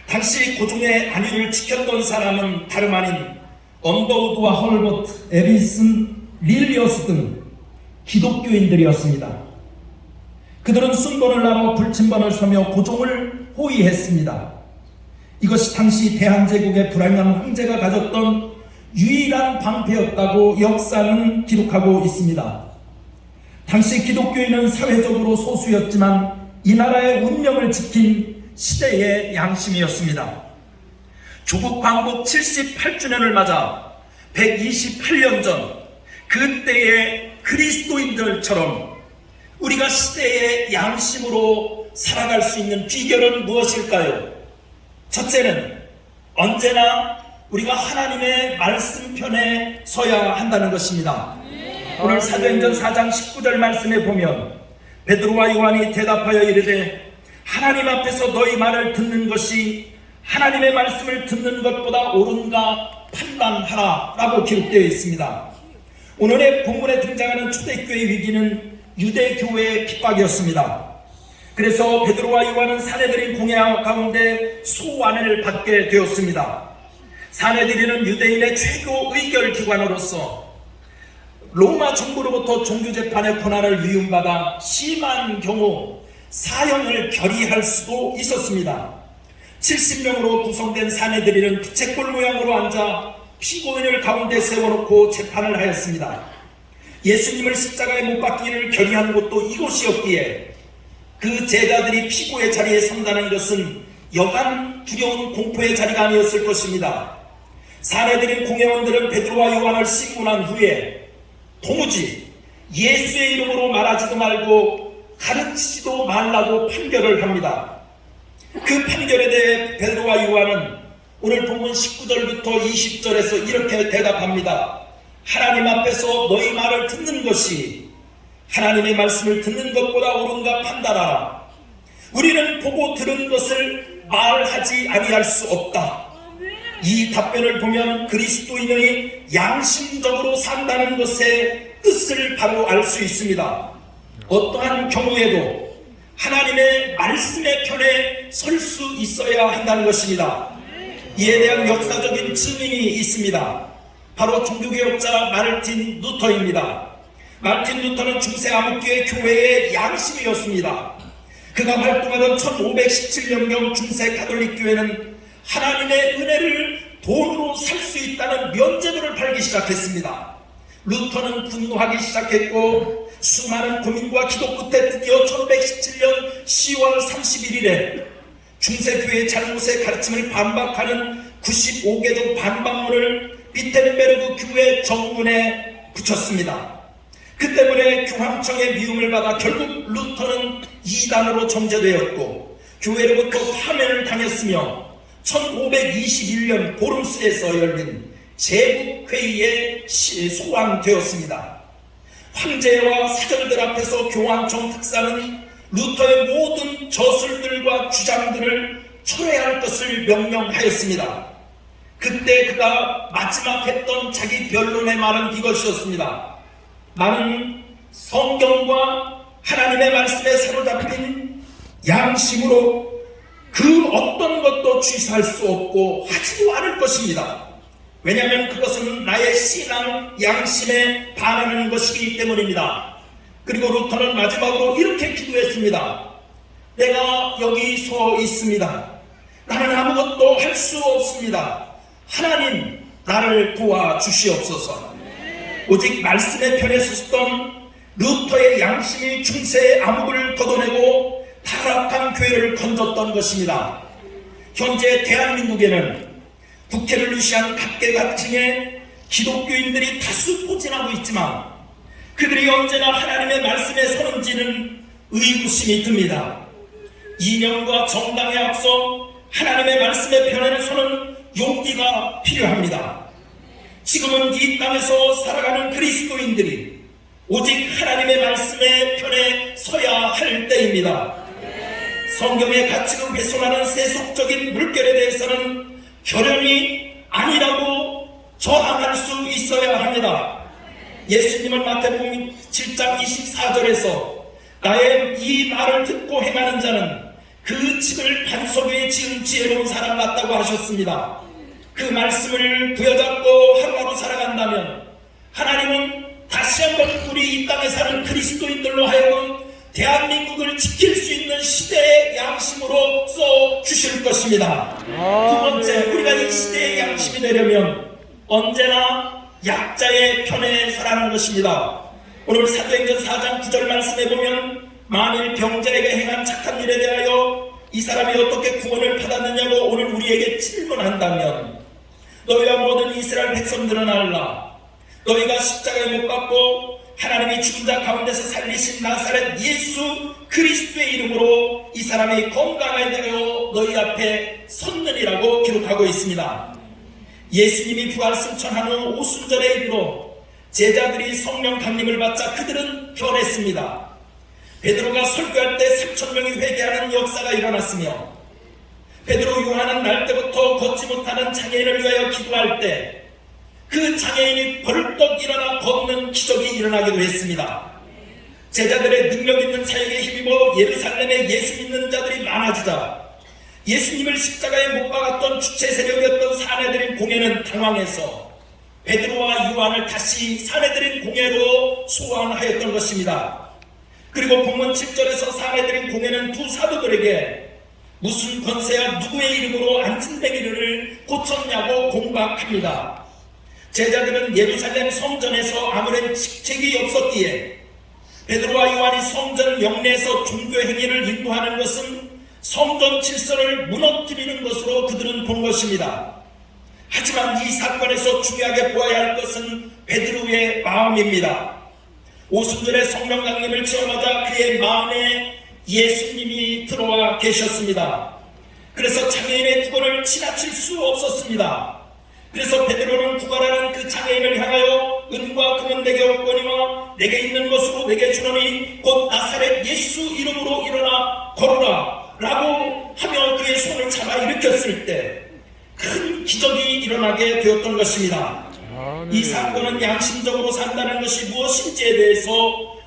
당시 고종의 안위를 지켰던 사람은 다름 아닌 언더우드와 헐버트, 에비슨, 릴리어스 등 기독교인들이었습니다. 그들은 순번을 나눠 불침번을 서며 고종을 호위했습니다. 이것이 당시 대한제국의 불알만 황제가 가졌던 유일한 방패였다고 역사는 기록하고 있습니다. 당시 기독교인은 사회적으로 소수였지만 이 나라의 운명을 지킨 시대의 양심이었습니다. 조국 광복 78주년을 맞아 128년 전 그때의 그리스도인들처럼 우리가 시대의 양심으로 살아갈 수 있는 비결은 무엇일까요? 첫째는 언제나 우리가 하나님의 말씀 편에 서야 한다는 것입니다. 오늘 사도행전 4장 19절 말씀에 보면 베드로와 요한이 대답하여 이르되 하나님 앞에서 너희 말을 듣는 것이 하나님의 말씀을 듣는 것보다 옳은가 판단하라 라고 기록되어 있습니다. 오늘의 본문에 등장하는 초대교회의 위기는 유대교회의 핍박이었습니다. 그래서 베드로와 요한은 사내들인 공회 가운데 소환을 받게 되었습니다. 사내들이는 유대인의 최고 의결기관으로서 로마 정부로부터 종교재판의 권한을 위임받아 심한 경우 사형을 결의할 수도 있었습니다. 70명으로 구성된 사내들이는 부채꼴 모양으로 앉아 피고인을 가운데 세워놓고 재판을 하였습니다. 예수님을 십자가에 못 박기를 결의한 곳도 이곳이었기에 그 제자들이 피고의 자리에 선다는 것은 여간 두려운 공포의 자리가 아니었을 것입니다. 사내들인 공회원들은 베드로와 요한을 씻고 난 후에 도무지 예수의 이름으로 말하지도 말고 가르치지도 말라고 판결을 합니다. 그 판결에 대해 베드로와 요한은 오늘 본문 19절부터 20절에서 이렇게 대답합니다. 하나님 앞에서 너희 말을 듣는 것이 하나님의 말씀을 듣는 것보다 옳은가 판단하라. 우리는 보고 들은 것을 말하지 아니할 수 없다. 이 답변을 보면 그리스도인의 양심적으로 산다는 것의 뜻을 바로 알 수 있습니다. 어떠한 경우에도 하나님의 말씀의 편에 설 수 있어야 한다는 것입니다. 이에 대한 역사적인 증인이 있습니다. 바로 종교개혁자 마르틴 루터입니다. 마르틴 루터는 중세 암흑교의 교회의 양심이었습니다. 그가 활동하던 1517년경 중세 가톨릭 교회는 하나님의 은혜를 돈으로 살 수 있다는 면죄부를 팔기 시작했습니다. 루터는 분노하기 시작했고 수많은 고민과 기도 끝에 드디어 1517년 10월 31일에 중세교회의 잘못의 가르침을 반박하는 95개조 반박문을 비텐베르그 교회 정문에 붙였습니다. 그 때문에 교황청의 미움을 받아 결국 루터는 이단으로 정죄되었고 교회로부터 파면을 당했으며 1521년 보름스에서 열린 제국회의에 소환되었습니다. 황제와 사절들 앞에서 교황청 특사는 루터의 모든 저술들과 주장들을 철회할 것을 명령하였습니다. 그때 그가 마지막 했던 자기 변론의 말은 이것이었습니다. 나는 성경과 하나님의 말씀에 사로잡힌 양심으로 그 어떤 것도 취소할 수 없고 하지도 않을 것입니다. 왜냐하면 그것은 나의 신앙 양심에 반하는 것이기 때문입니다. 그리고 루터는 마지막으로 이렇게 기도했습니다. 내가 여기 서 있습니다. 나는 아무것도 할 수 없습니다. 하나님 나를 도와주시옵소서. 오직 말씀의 편에 섰던 루터의 양심이 중세의 암흑을 걷어내고 타락한 교회를 건졌던 것입니다. 현재 대한민국에는 국회를 유시한 각계각층의 기독교인들이 다수 포진하고 있지만 그들이 언제나 하나님의 말씀에 서는지는 의구심이 듭니다. 이념과 정당에 앞서 하나님의 말씀의 편에 서는 용기가 필요합니다. 지금은 이 땅에서 살아가는 그리스도인들이 오직 하나님의 말씀의 편에 서야 할 때입니다. 성경의 가치를 훼손하는 세속적인 물결에 대해서는 결연히 아니라고 저항할 수 있어야 합니다. 예수님은 마태복음 7장 24절에서 나의 이 말을 듣고 행하는 자는 그 집을 반석 위에 지은 지혜로운 사람 같다고 하셨습니다. 그 말씀을 부여잡고 하루하루 살아간다면 하나님은 다시 한번 우리 이 땅에 사는 그리스도인들로 하여금 대한민국을 지킬 수 있는 시대의 양심으로 써 주실 것입니다. 두 번째, 우리가 이 시대의 양심이 되려면 언제나 약자의 편에 서라는 것입니다. 오늘 사도행전 4장 9절 말씀에 보면 만일 병자에게 행한 착한 일에 대하여 이 사람이 어떻게 구원을 받았느냐고 오늘 우리에게 질문한다면 너희와 모든 이스라엘 백성들은 알라. 너희가 십자가에 못 박고 하나님이 죽은 자 가운데서 살리신 나사렛 예수 그리스도의 이름으로 이 사람이 건강하게 되어 너희 앞에 섰느니라고 기록하고 있습니다. 예수님이 부활 승천한 후 오순절에 이르러 제자들이 성령 강림을 받자 그들은 변했습니다. 베드로가 설교할 때 3,000명이 회개하는 역사가 일어났으며 베드로 요한은 날 때부터 걷지 못하는 장애인을 위하여 기도할 때 그 장애인이 벌떡 일어나 걷는 기적이 일어나기도 했습니다. 제자들의 능력 있는 사역에 힘입어 예루살렘에 예수 믿는 자들이 많아지자 예수님을 십자가에 못 박았던 주체 세력이었던 사내들인 공회는 당황해서 베드로와 요한을 다시 사내들인 공회로 소환하였던 것입니다. 그리고 본문 7절에서 사내들인 공회는 두 사도들에게 무슨 권세야 누구의 이름으로 안진뱅이를 고쳤냐고 공박합니다. 제자들은 예루살렘 성전에서 아무런 직책이 없었기에 베드로와 요한이 성전 영내에서 종교 행위를 인도하는 것은 성전 질서를 무너뜨리는 것으로 그들은 본 것입니다. 하지만 이 사건에서 중요하게 보아야 할 것은 베드로의 마음입니다. 오순절에 성령 강림을 체험하자 그의 마음에 예수님이 들어와 계셨습니다. 그래서 장애인의 구걸을 지나칠 수 없었습니다. 그래서 베드로는 구걸하는 그 장애인을 향하여 은과 금은 내게 없거니와 내게 있는 것으로 내게 주노니 곧 나사렛 예수 이름으로 일어나 걸어라 라고 하며 그의 손을 잡아 일으켰을 때 큰 기적이 일어나게 되었던 것입니다. 이 사건은 양심적으로 산다는 것이 무엇인지에 대해서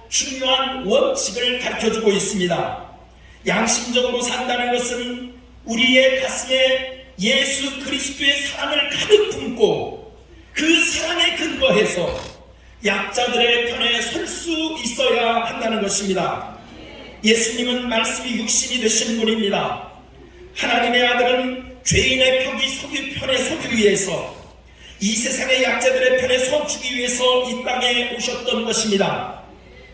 중요한 원칙을 가르쳐주고 있습니다. 양심적으로 산다는 것은 우리의 가슴에 예수 그리스도의 사랑을 가득 품고 그 사랑에 근거해서 약자들의 편에 설 수 있어야 한다는 것입니다. 예수님은 말씀이 육신이 되신 분입니다. 하나님의 아들은 죄인의 편에 서기 위해서, 이 세상의 약자들의 편에 서주기 위해서 이 땅에 오셨던 것입니다.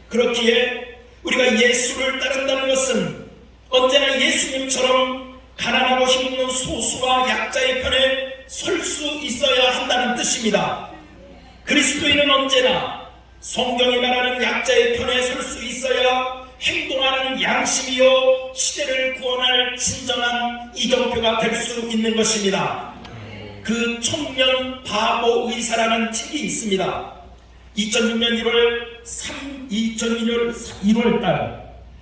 그렇기에 우리가 예수를 따른다는 것은 언제나 예수님처럼 가난하고 힘없는 소수와 약자의 편에 설 수 있어야 한다는 뜻입니다. 그리스도인은 언제나 성경이 말하는 약자의 편에 설 수 있어야 행동하는 양심이요 시대를 구원할 진정한 이정표가 될 수 있는 것입니다. 그 청년 바보 의사라는 책이 있습니다. 2006년 1월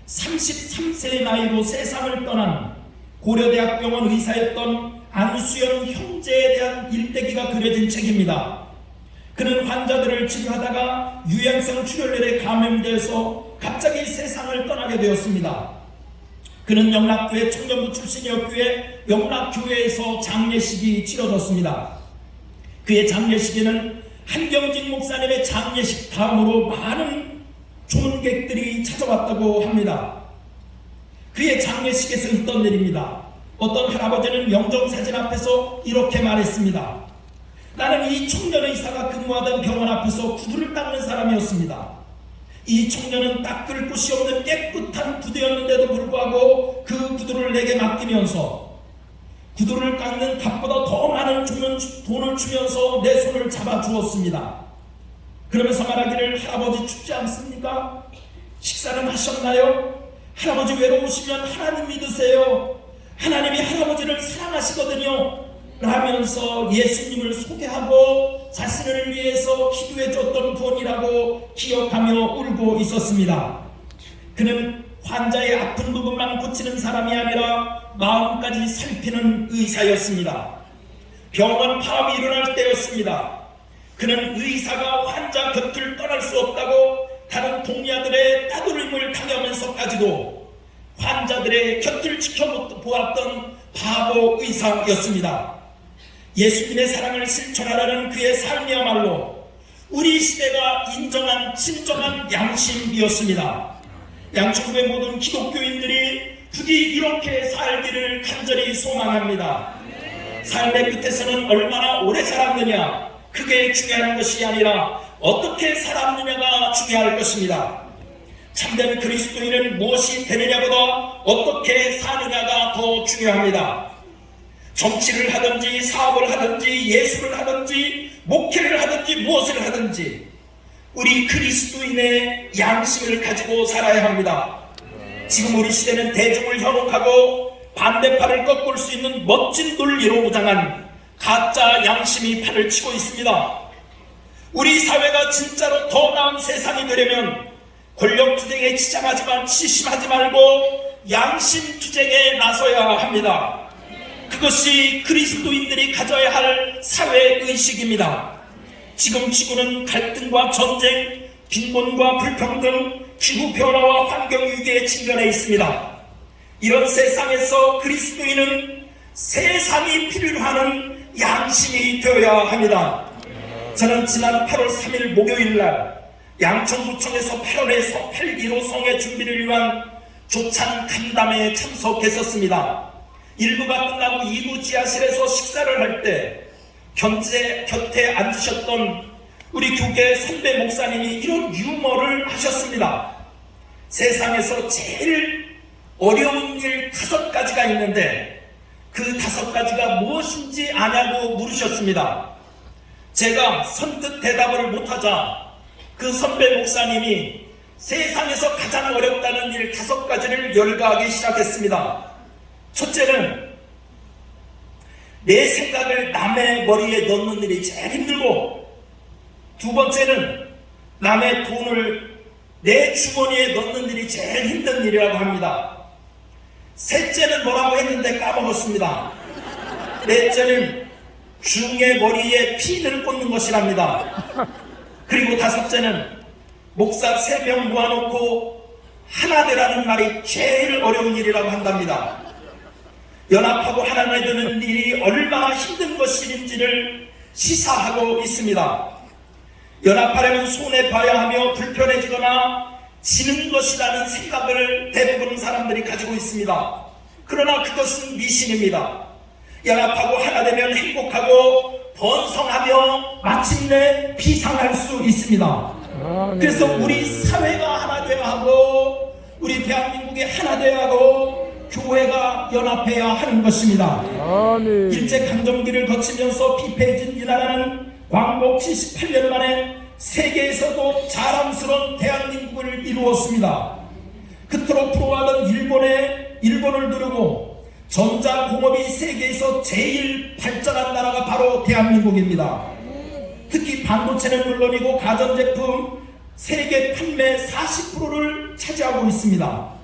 33세의 나이로 세상을 떠난 고려대학병원 의사였던 안수영 형제에 대한 일대기가 그려진 책입니다. 그는 환자들을 치료하다가 유행성 출혈열에 감염돼서 갑자기 세상을 떠나게 되었습니다. 그는 영락교회 청년부 출신이었기에 영락교회에서 장례식이 치러졌습니다. 그의 장례식에는 한경직 목사님의 장례식 다음으로 많은 조문객들이 찾아왔다고 합니다. 그의 장례식에서 있던 일입니다. 어떤 할아버지는 영정사진 앞에서 이렇게 말했습니다. 나는 이 청년 의사가 근무하던 병원 앞에서 구두를 닦는 사람이었습니다. 이 청년은 닦을 곳이 없는 깨끗한 구두였는데도 불구하고 그 구두를 내게 맡기면서 구두를 깎는 값보다 더 많은 돈을 주면서 내 손을 잡아주었습니다. 그러면서 말하기를, 할아버지 춥지 않습니까? 식사는 하셨나요? 할아버지 외로우시면 하나님 믿으세요. 하나님이 할아버지를 사랑하시거든요. 라면서 예수님을 소개하고 자신을 위해서 기도해 줬던 분이라고 기억하며 울고 있었습니다. 그는 환자의 아픈 부분만 고치는 사람이 아니라 마음까지 살피는 의사였습니다. 병원 파업이 일어날 때였습니다. 그는 의사가 환자 곁을 떠날 수 없다고 다른 동료들의 따돌림을 당하면서까지도 환자들의 곁을 지켜보았던 바보 의사였습니다. 예수님의 사랑을 실천하라는 그의 삶이야말로 우리 시대가 인정한 진정한 양심이었습니다. 양천구의 모든 기독교인들이 부디 이렇게 살기를 간절히 소망합니다. 삶의 끝에서는 얼마나 오래 살았느냐, 그게 중요한 것이 아니라 어떻게 살았느냐가 중요할 것입니다. 참된 그리스도인은 무엇이 되느냐보다 어떻게 사느냐가 더 중요합니다. 정치를 하든지 사업을 하든지 예술을 하든지 목회를 하든지 무엇을 하든지 우리 그리스도인의 양심을 가지고 살아야 합니다. 지금 우리 시대는 대중을 현혹하고 반대팔을 꺾을 수 있는 멋진 논리로 무장한 가짜 양심이 판을 치고 있습니다. 우리 사회가 진짜로 더 나은 세상이 되려면 권력투쟁에 치심하지 말고 양심투쟁에 나서야 합니다. 그것이 그리스도인들이 가져야 할 사회의식입니다. 지금 지구는 갈등과 전쟁, 빈곤과 불평등, 기후변화와 환경위기에 직면해 있습니다. 이런 세상에서 그리스도인은 세상이 필요로 하는 양심이 되어야 합니다. 저는 지난 8월 3일 목요일날 양천구청에서 8월에 8.15 성회 준비를 위한 조찬 간담회에 참석했었습니다. 1부가 끝나고 2부 지하실에서 식사를 할 때 곁에 앉으셨던 우리 교계 선배 목사님이 이런 유머를 하셨습니다. 세상에서 제일 어려운 일 5가지가 있는데 그 5가지가 무엇인지 아냐고 물으셨습니다. 제가 선뜻 대답을 못하자 그 선배 목사님이 세상에서 가장 어렵다는 일 5가지를 열거하기 시작했습니다. 첫째는 내 생각을 남의 머리에 넣는 일이 제일 힘들고, 두 번째는 남의 돈을 내 주머니에 넣는 일이 제일 힘든 일이라고 합니다. 셋째는 뭐라고 했는데 까먹었습니다. 넷째는 중의 머리에 핀을 꽂는 것이랍니다. 그리고 5째는 목사 3명 모아놓고 하나 되라는 말이 제일 어려운 일이라고 한답니다. 연합하고 하나가 되는 일이 얼마나 힘든 것인지를 시사하고 있습니다. 연합하려면 손해봐야 하며 불편해지거나 지는 것이라는 생각을 대부분 사람들이 가지고 있습니다. 그러나 그것은 미신입니다. 연합하고 하나 되면 행복하고 번성하며 마침내 비상할 수 있습니다. 그래서 우리 사회가 하나 되어야 하고 우리 대한민국이 하나 되어야 하고 교회가 연합해야 하는 것입니다. 일제강점기를 거치면서 피폐해진 이 나라는 광복 78년 만에 세계에서도 자랑스러운 대한민국을 이루었습니다. 그토록 부러워하던 일본을 누르고 전자공업이 세계에서 제일 발전한 나라가 바로 대한민국입니다. 특히 반도체는 물론이고 가전제품 세계 판매 40%를 차지하고 있습니다.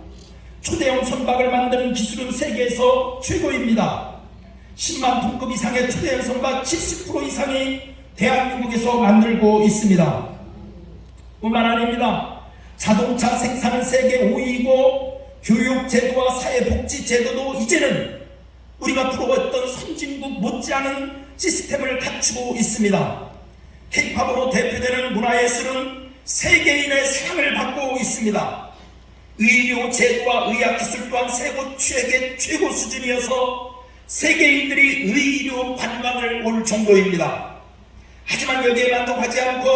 초대형 선박을 만드는 기술은 세계에서 최고입니다. 10만 톤급 이상의 초대형 선박 70% 이상이 대한민국에서 만들고 있습니다. 뿐만 아닙니다. 자동차 생산은 세계 5위이고 교육제도와 사회복지제도도 이제는 우리가 부러웠던 선진국 못지않은 시스템을 갖추고 있습니다. K-팝으로 대표되는 문화예술은 세계인의 사랑을 받고 있습니다. 의료 제도와 의학기술 또한 세계 최고 수준이어서 세계인들이 의료 관광을 올 정도입니다. 하지만 여기에 만족하지 않고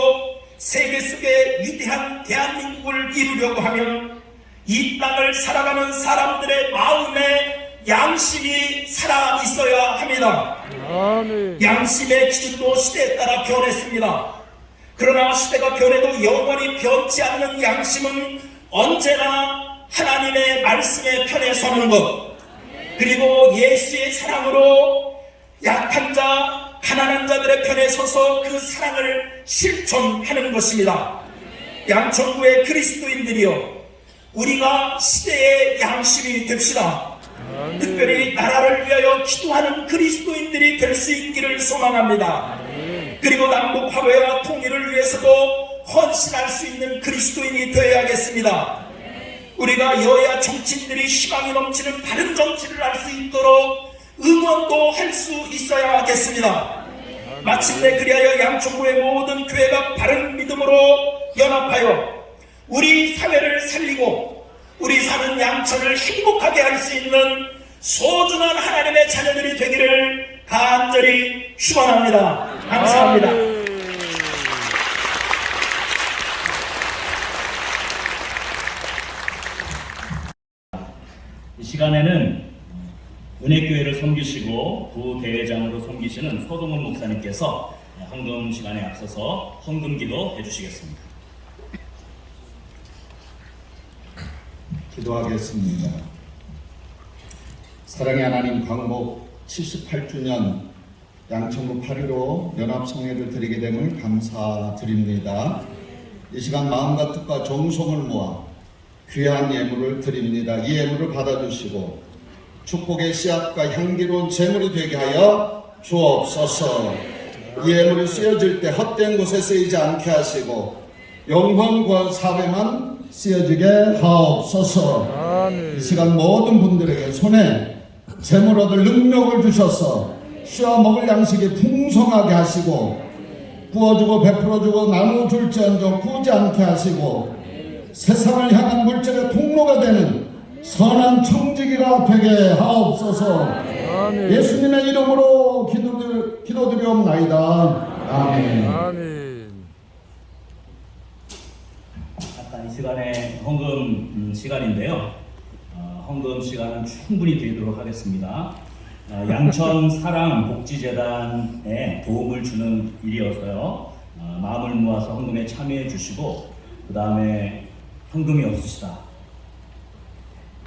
세계 속의 위대한 대한민국을 이루려고 하면 이 땅을 살아가는 사람들의 마음에 양심이 살아 있어야 합니다. 양심의 기준도 시대에 따라 변했습니다. 그러나 시대가 변해도 영원히 변치 않는 양심은 언제나 하나님의 말씀에 편에 서는 것, 그리고 예수의 사랑으로 약한 자, 가난한 자들의 편에 서서 그 사랑을 실천하는 것입니다. 양천구의 그리스도인들이여, 우리가 시대의 양심이 됩시다. 특별히 나라를 위하여 기도하는 그리스도인들이 될 수 있기를 소망합니다. 그리고 남북 화해와 통일을 위해서도 헌신할 수 있는 그리스도인이 되어야겠습니다. 우리가 여야 정치인들이 희망이 넘치는 바른 정치를 할 수 있도록 응원도 할 수 있어야겠습니다. 마침내 그리하여 양천구의 모든 교회가 바른 믿음으로 연합하여 우리 사회를 살리고 우리 사는 양천을 행복하게 할 수 있는 소중한 하나님의 자녀들이 되기를 간절히 축원합니다. 감사합니다. 이 시간에는 은혜교회를 섬기시고 부대회장으로 섬기시는 서동훈 목사님께서 헌금 시간에 앞서서 헌금기도 해주시겠습니다. 기도하겠습니다. 사랑의 하나님, 광복 78주년 양천구 8.15 연합성회를 드리게 됨을 감사드립니다. 이 시간 마음과 뜻과 정성을 모아 귀한 예물을 드립니다. 이 예물을 받아주시고 축복의 씨앗과 향기로운 제물이 되게 하여 주옵소서. 이 예물이 쓰여질 때 헛된 곳에 쓰이지 않게 하시고 영원 구원 사회만 쓰여지게 하옵소서. 이 시간 모든 분들에게 손에 제물 얻을 능력을 주셔서 쉬어 먹을 양식이 풍성하게 하시고 부어주고 베풀어주고 나눠줄지언정 구지 않게 하시고 세상을 향한 물질의 통로가 되는 선한 청지기가 되게 하옵소서. 예수님의 이름으로 기도드리옵나이다. 아멘. 아까 이 시간에 헌금 시간인데요. 헌금 시간은 충분히 드리도록 하겠습니다. 양천 사랑 복지재단에 도움을 주는 일이어서요. 마음을 모아서 헌금에 참여해 주시고 그 다음에 현금이 없으시다.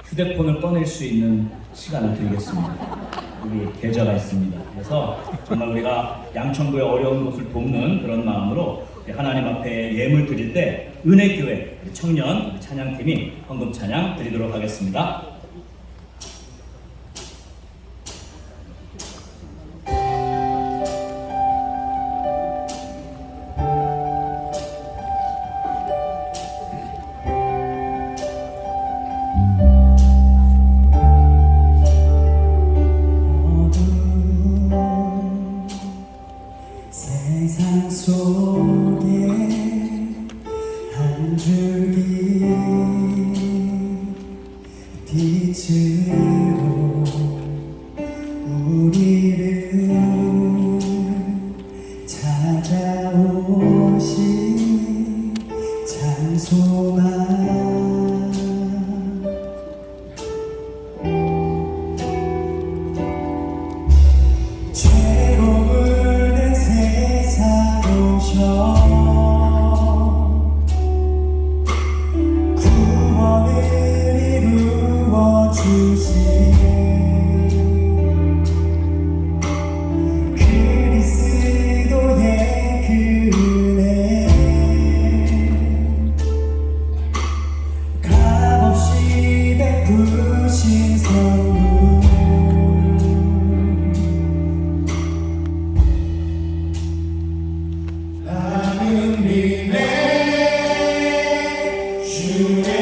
휴대폰을 꺼낼 수 있는 시간을 드리겠습니다. 여기 계좌가 있습니다. 그래서 정말 우리가 양천구의 어려운 곳을 돕는 그런 마음으로 하나님 앞에 예물 드릴 때 은혜교회 청년 찬양팀이 헌금 찬양 드리도록 하겠습니다. 줄기 빛으로 우리를 찾아오신 찬송아 죄로 물든 세상 오셔 그리스도의 그 은혜 값없이 베푸신 선물 나는 믿네 주의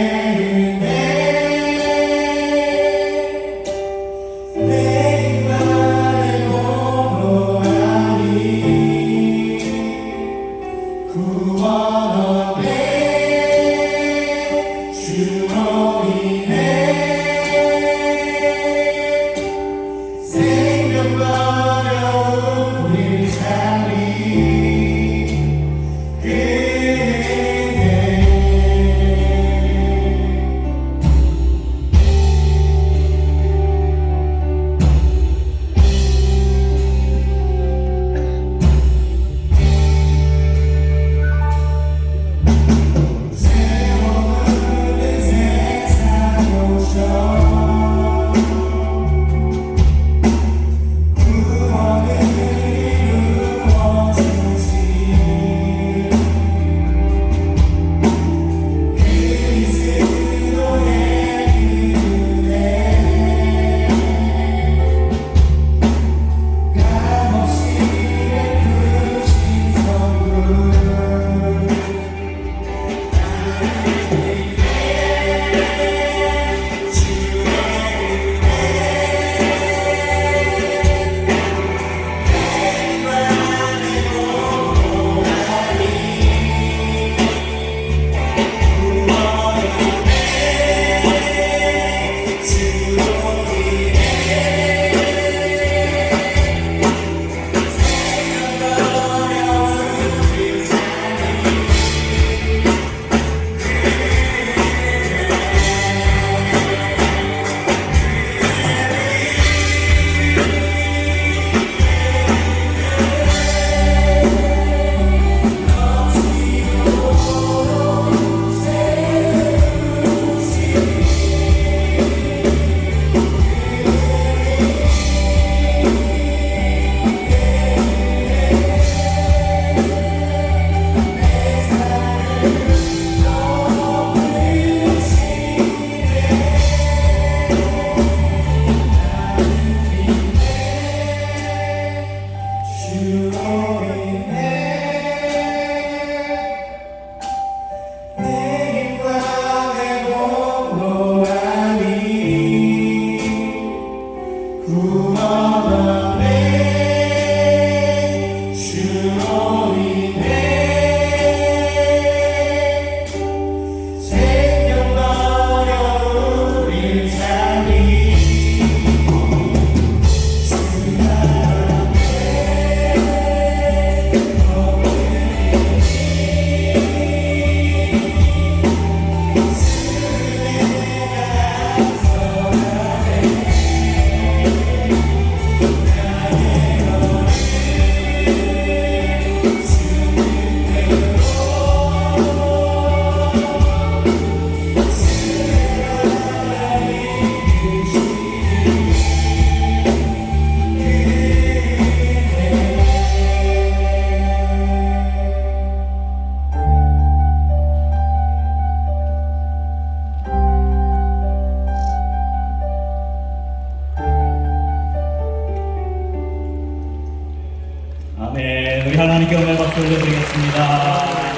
하나님께 오늘 박수 올려드리겠습니다.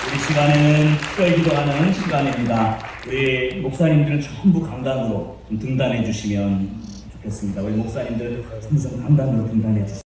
우리 시간에는 특별 기도하는 시간입니다. 우리 목사님들은 전부 강단으로 좀 등단해 주시면 좋겠습니다. 우리 목사님들 항상 강단으로 등단해 주시면